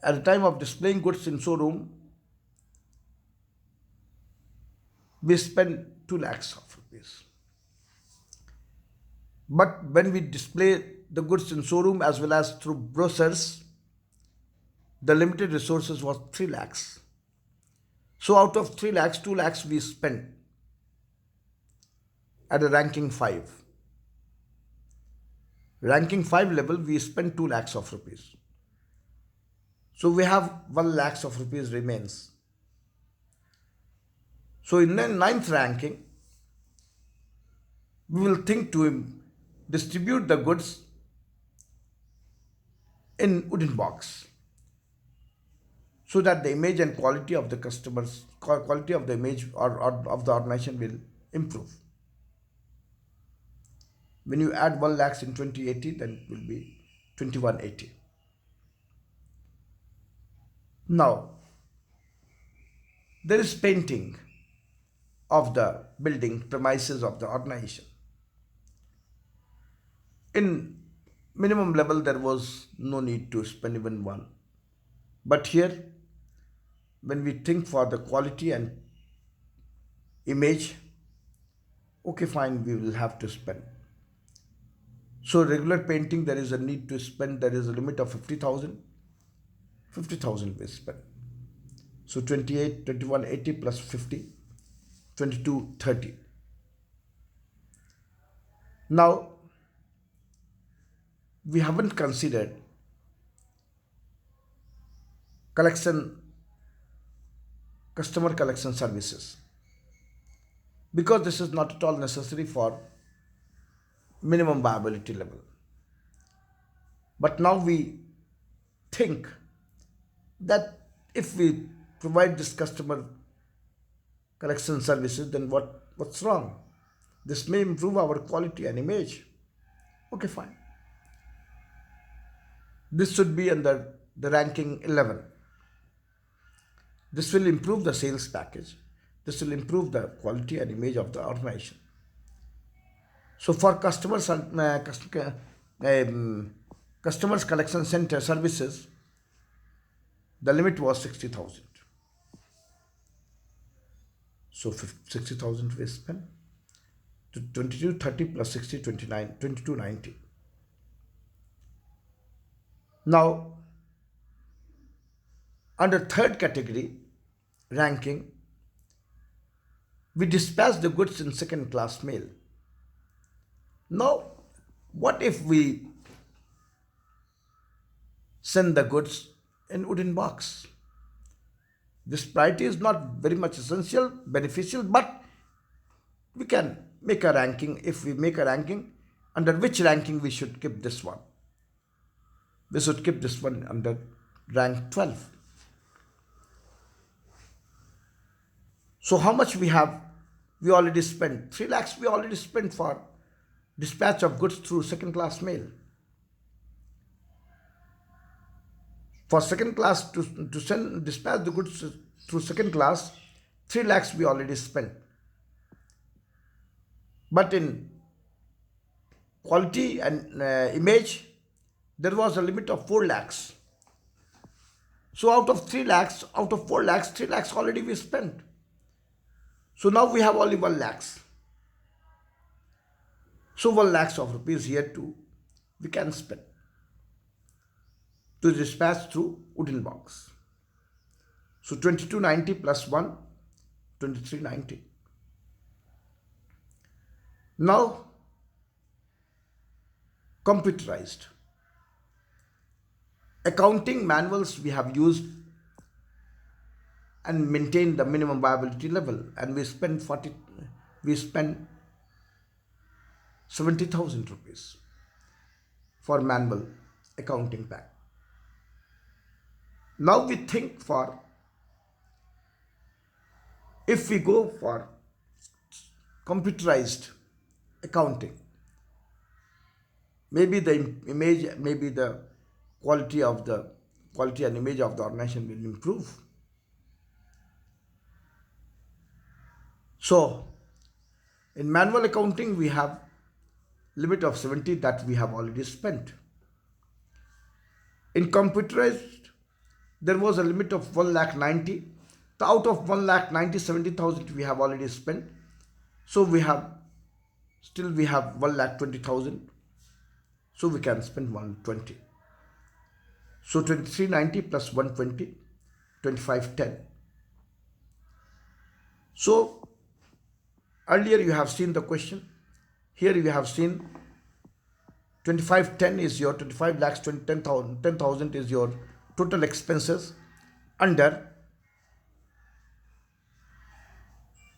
At the time of displaying goods in showroom, we spend 2 lakhs of rupees. But when we display the goods in showroom as well as through brochures, the limited resources was 3 lakhs. So out of 3 lakhs, 2 lakhs we spent at a ranking 5. Ranking 5 level, we spent 2 lakhs of rupees. So we have 1 lakhs of rupees remains. So in the 9th ranking, we will think to distribute the goods in wooden box, so that the image and quality of the customers, quality of the image or of the organization will improve. When you add 1 lakhs in 2080, then it will be 2180. Now, there is painting of the building premises of the organization. In minimum level, there was no need to spend even 1. But here, when we think for the quality and image, okay, fine, we will have to spend. So regular painting, there is a need to spend, there is a limit of 50,000. 50,000 we spent. So 28, 21, 80 plus 50, 22, 30. Now, we haven't considered collection, customer collection services, because this is not at all necessary for minimum viability level. But now we think that if we provide this customer collection services, then what's wrong? This may improve our quality and image. Okay, fine. This should be under the ranking 11. This will improve the sales package. This will improve the quality and image of the organization. So for customers collection center services, the limit was 60,000. So 60,000 we spent. To 2230 plus 60, 29, 2290. Now, under third category ranking, we dispatch the goods in second class mail. Now, what if we send the goods in wooden box? This priority is not very much essential, beneficial, but we can make a ranking. If we make a ranking, under which ranking we should keep this one? We should keep this one under rank 12. So how much we have? We already spent 3 lakhs. We already spent for dispatch of goods through second class mail. For second class to dispatch the goods through second class, 3 lakhs we already spent. But in quality and image, there was a limit of 4 lakhs. So out of 3 lakhs, out of 4 lakhs, 3 lakhs already we spent. So now we have only 1 lakhs. So 1 lakhs of rupees here too we can spend to dispatch through wooden box. So 2290 plus 1, 2390. Now, computerized. Accounting manuals we have used and maintained the minimum viability level, and we spent 70,000 rupees for manual accounting pack. Now we think for, if we go for computerized accounting, maybe the image, maybe the quality and image of the organization will improve. So in manual accounting we have limit of 70 that we have already spent. In computerized there was a limit of 1,90,000. Out of 1,90,000, 70,000 we have already spent. So we have 1,20,000. So we can spend 120. So 2390 plus 120, 2510. So earlier you have seen the question. Here you have seen 2510 is your 25 lakhs 10,000 is your total expenses under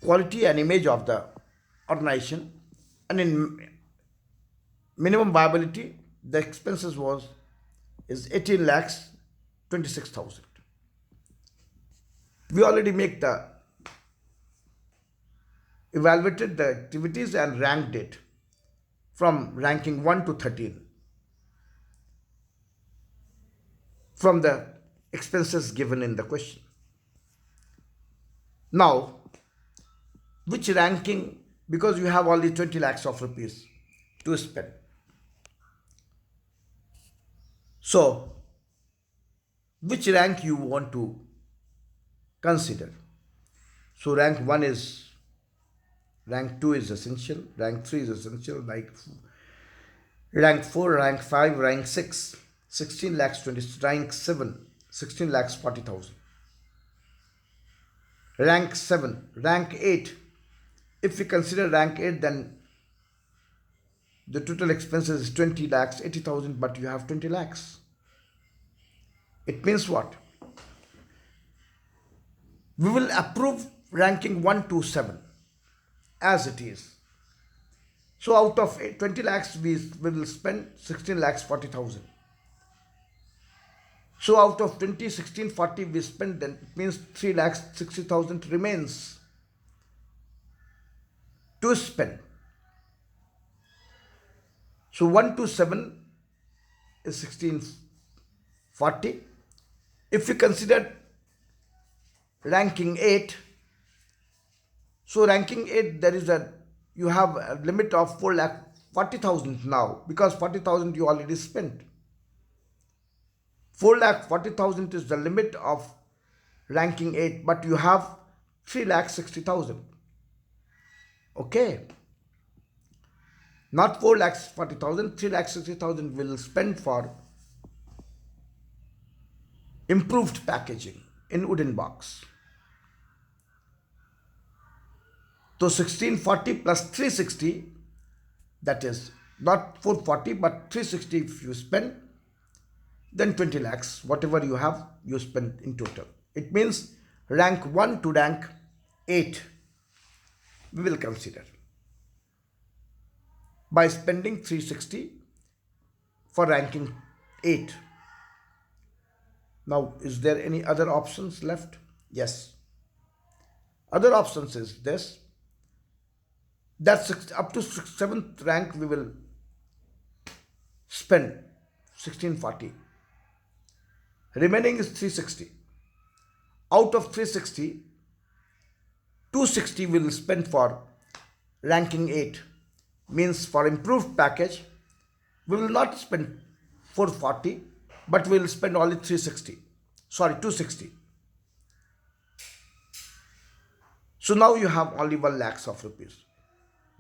quality and image of the organization, and in minimum viability the expenses is 18 lakhs 26,000. We already evaluated the activities and ranked it from ranking 1 to 13 from the expenses given in the question. Now, which ranking, because you have only 20 lakhs of rupees to spend. So, which rank you want to consider? So, rank 1 is, rank 2 is essential, rank 3 is essential, like rank 4, rank 5, rank 6, 16 lakhs 20, rank 7, 16 lakhs 40,000. Rank 7, rank 8. If we consider rank 8, then the total expenses is 20 lakhs 80,000, but you have 20 lakhs. It means what? We will approve ranking 1 to 7 as it is. So out of 20 lakhs, we will spend 16 lakhs 40,000. So out of 20, 16, 40 we spend, then it means 3 lakhs 60,000 remains to spend. So 1 to 7 is 1640. If we consider ranking 8, so ranking 8, you have a limit of 4 lakh 40,000 now, because 40,000 you already spent. 4 lakh 40,000 is the limit of ranking 8, but you have 3 lakh 60,000. Okay. Not 4 lakh 40,000, 3 lakh 60,000 will spend for improved packaging in wooden box. So 1640 plus 360, that is not 440 but 360 if you spend, then 20 lakhs, whatever you have, you spend in total. It means rank 1 to rank 8 we will consider by spending 360 for ranking 8. Now, is there any other options left? Yes. Other options is this, that up to 7th rank we will spend 1640. Remaining is 360. Out of 360, 260 we will spend for ranking 8. Means for improved package, we will not spend 440, but we will spend only 260. So now you have only 1 lakhs of rupees.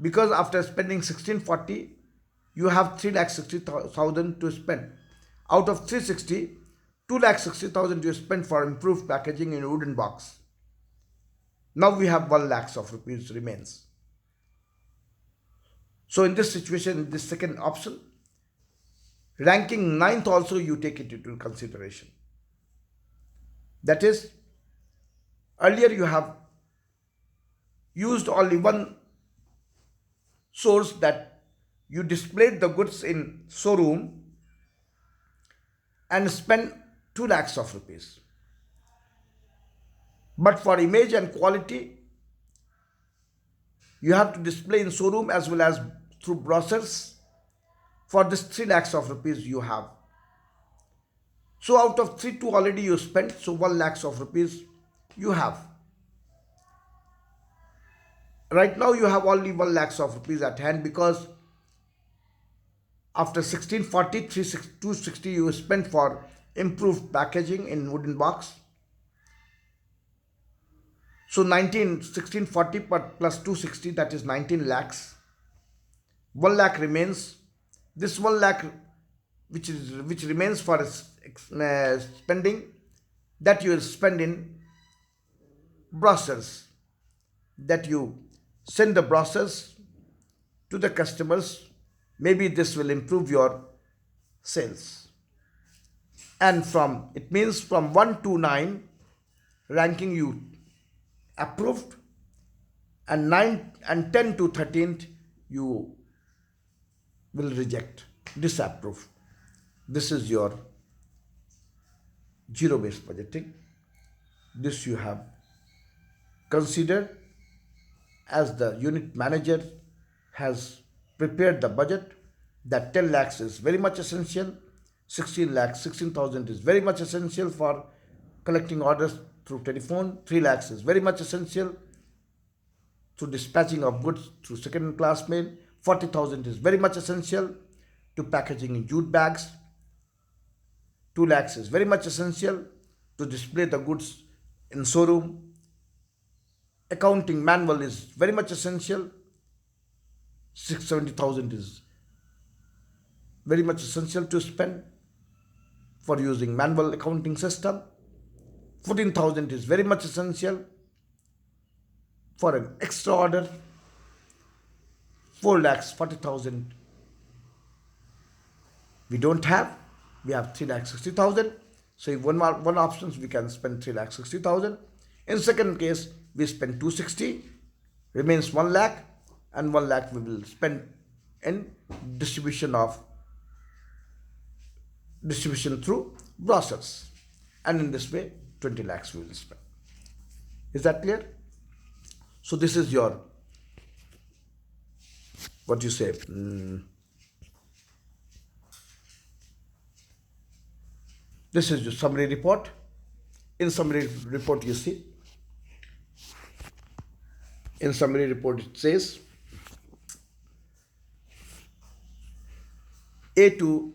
Because after spending 1640, you have 3 lakh 60,000 to spend. Out of 360, 2 lakh 60,000 you spend for improved packaging in a wooden box. Now we have 1 lakhs of rupees remains. So in this situation, in this second option, ranking 9th also you take it into consideration. That is, earlier you have used only one source, that you displayed the goods in showroom and spend 2 lakhs of rupees. But for image and quality, you have to display in showroom as well as through brochures. For this 3 lakhs of rupees you have. So out of 3 already you spent, so 1 lakhs of rupees you have. Right now you have only 1 lakhs of rupees at hand, because after 1640, 260 you spent for improved packaging in wooden box. So 1640 plus 260, that is 19 lakhs. 1 lakh remains. This 1 lakh which remains for spending, that you will spend in brochures, that you send the brochures to the customers. Maybe this will improve your sales. And it means from 1 to 9 ranking you approved, and 9 and 10 to 13th you will reject, disapprove. This is your zero-based budgeting. This you have considered, as the unit manager has prepared the budget, that 10 lakhs is very much essential, 16,000 is very much essential for collecting orders through telephone, 3 lakhs is very much essential through dispatching of goods through second class mail, 40,000 is very much essential to packaging in jute bags, 2 lakhs is very much essential to display the goods in showroom, accounting manual is very much essential, 670,000 is very much essential to spend, for using manual accounting system. 14,000 is very much essential for an extra order. 4 lakhs 40,000 we don't have. We have 3 lakhs 60,000. So if one options we can spend 3 lakhs 60,000. In second case we spend 260, remains 1 lakh, and 1 lakh we will spend in distribution through brochures, and in this way 20 lakhs we will spend. Is that clear? So this is your what you say this is your summary report. In summary report you see, in summary report it says A2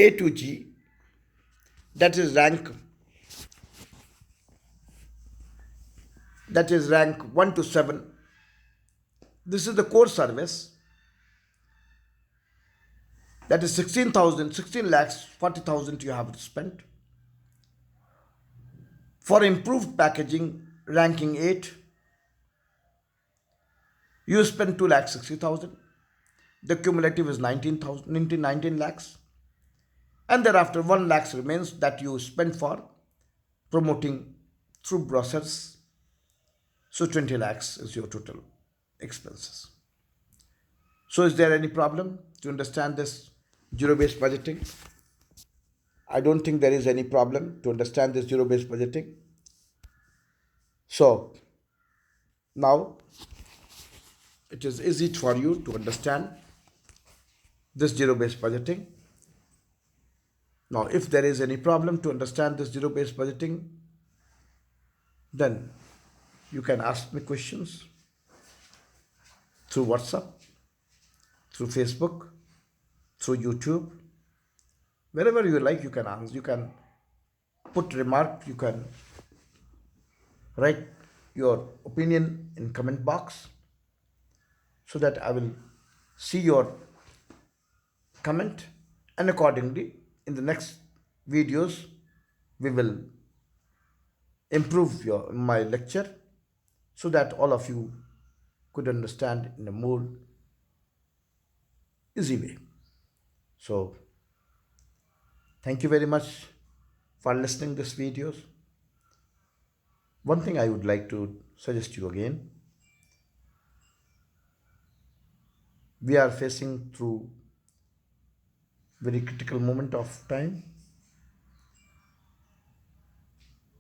A2G, that is rank 1 to 7. This is the core service, that is 16 lakhs 40,000 you have to spend. For improved packaging, ranking 8, you spend 2 lakhs 60,000. The cumulative is 19 lakhs. And thereafter 1 lakhs remains that you spend for promoting through brochures. So 20 lakhs is your total expenses. So is there any problem to understand this zero-based budgeting? I don't think there is any problem to understand this zero-based budgeting. So now it is easy for you to understand this zero-based budgeting. Now if there is any problem to understand this zero-based budgeting, then you can ask me questions through WhatsApp, through Facebook, through YouTube. Wherever you like, you can ask. You can put remark. You can write your opinion in comment box, so that I will see your comment, and accordingly in the next videos we will improve my lecture, so that all of you could understand in a more easy way. So thank you very much for listening this videos. One thing I would like to suggest you again, we are facing through very critical moment of time.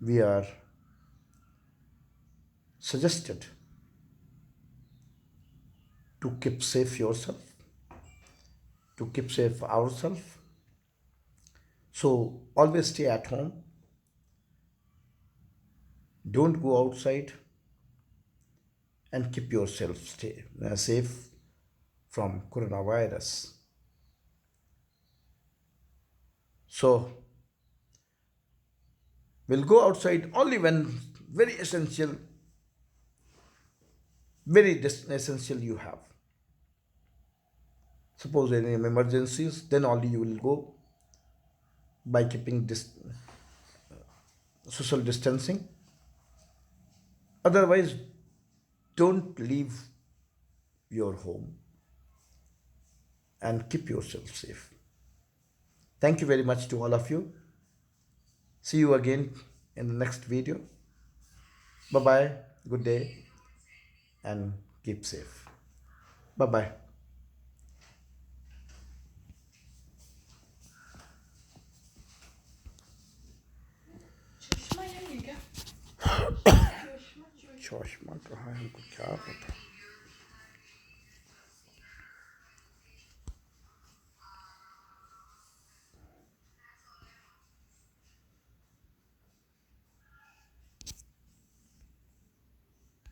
We are suggested to keep safe yourself, to keep safe ourselves. So always stay at home. Don't go outside, and keep yourself safe from coronavirus. So we'll go outside only when very essential you have. Suppose any emergencies, then only you will go by keeping social distancing. Otherwise, don't leave your home, and keep yourself safe. Thank you very much to all of you. See you again in the next video. Bye bye. Good day, and keep safe. Bye bye. चश्मा कहाँ है, हमको क्या पता।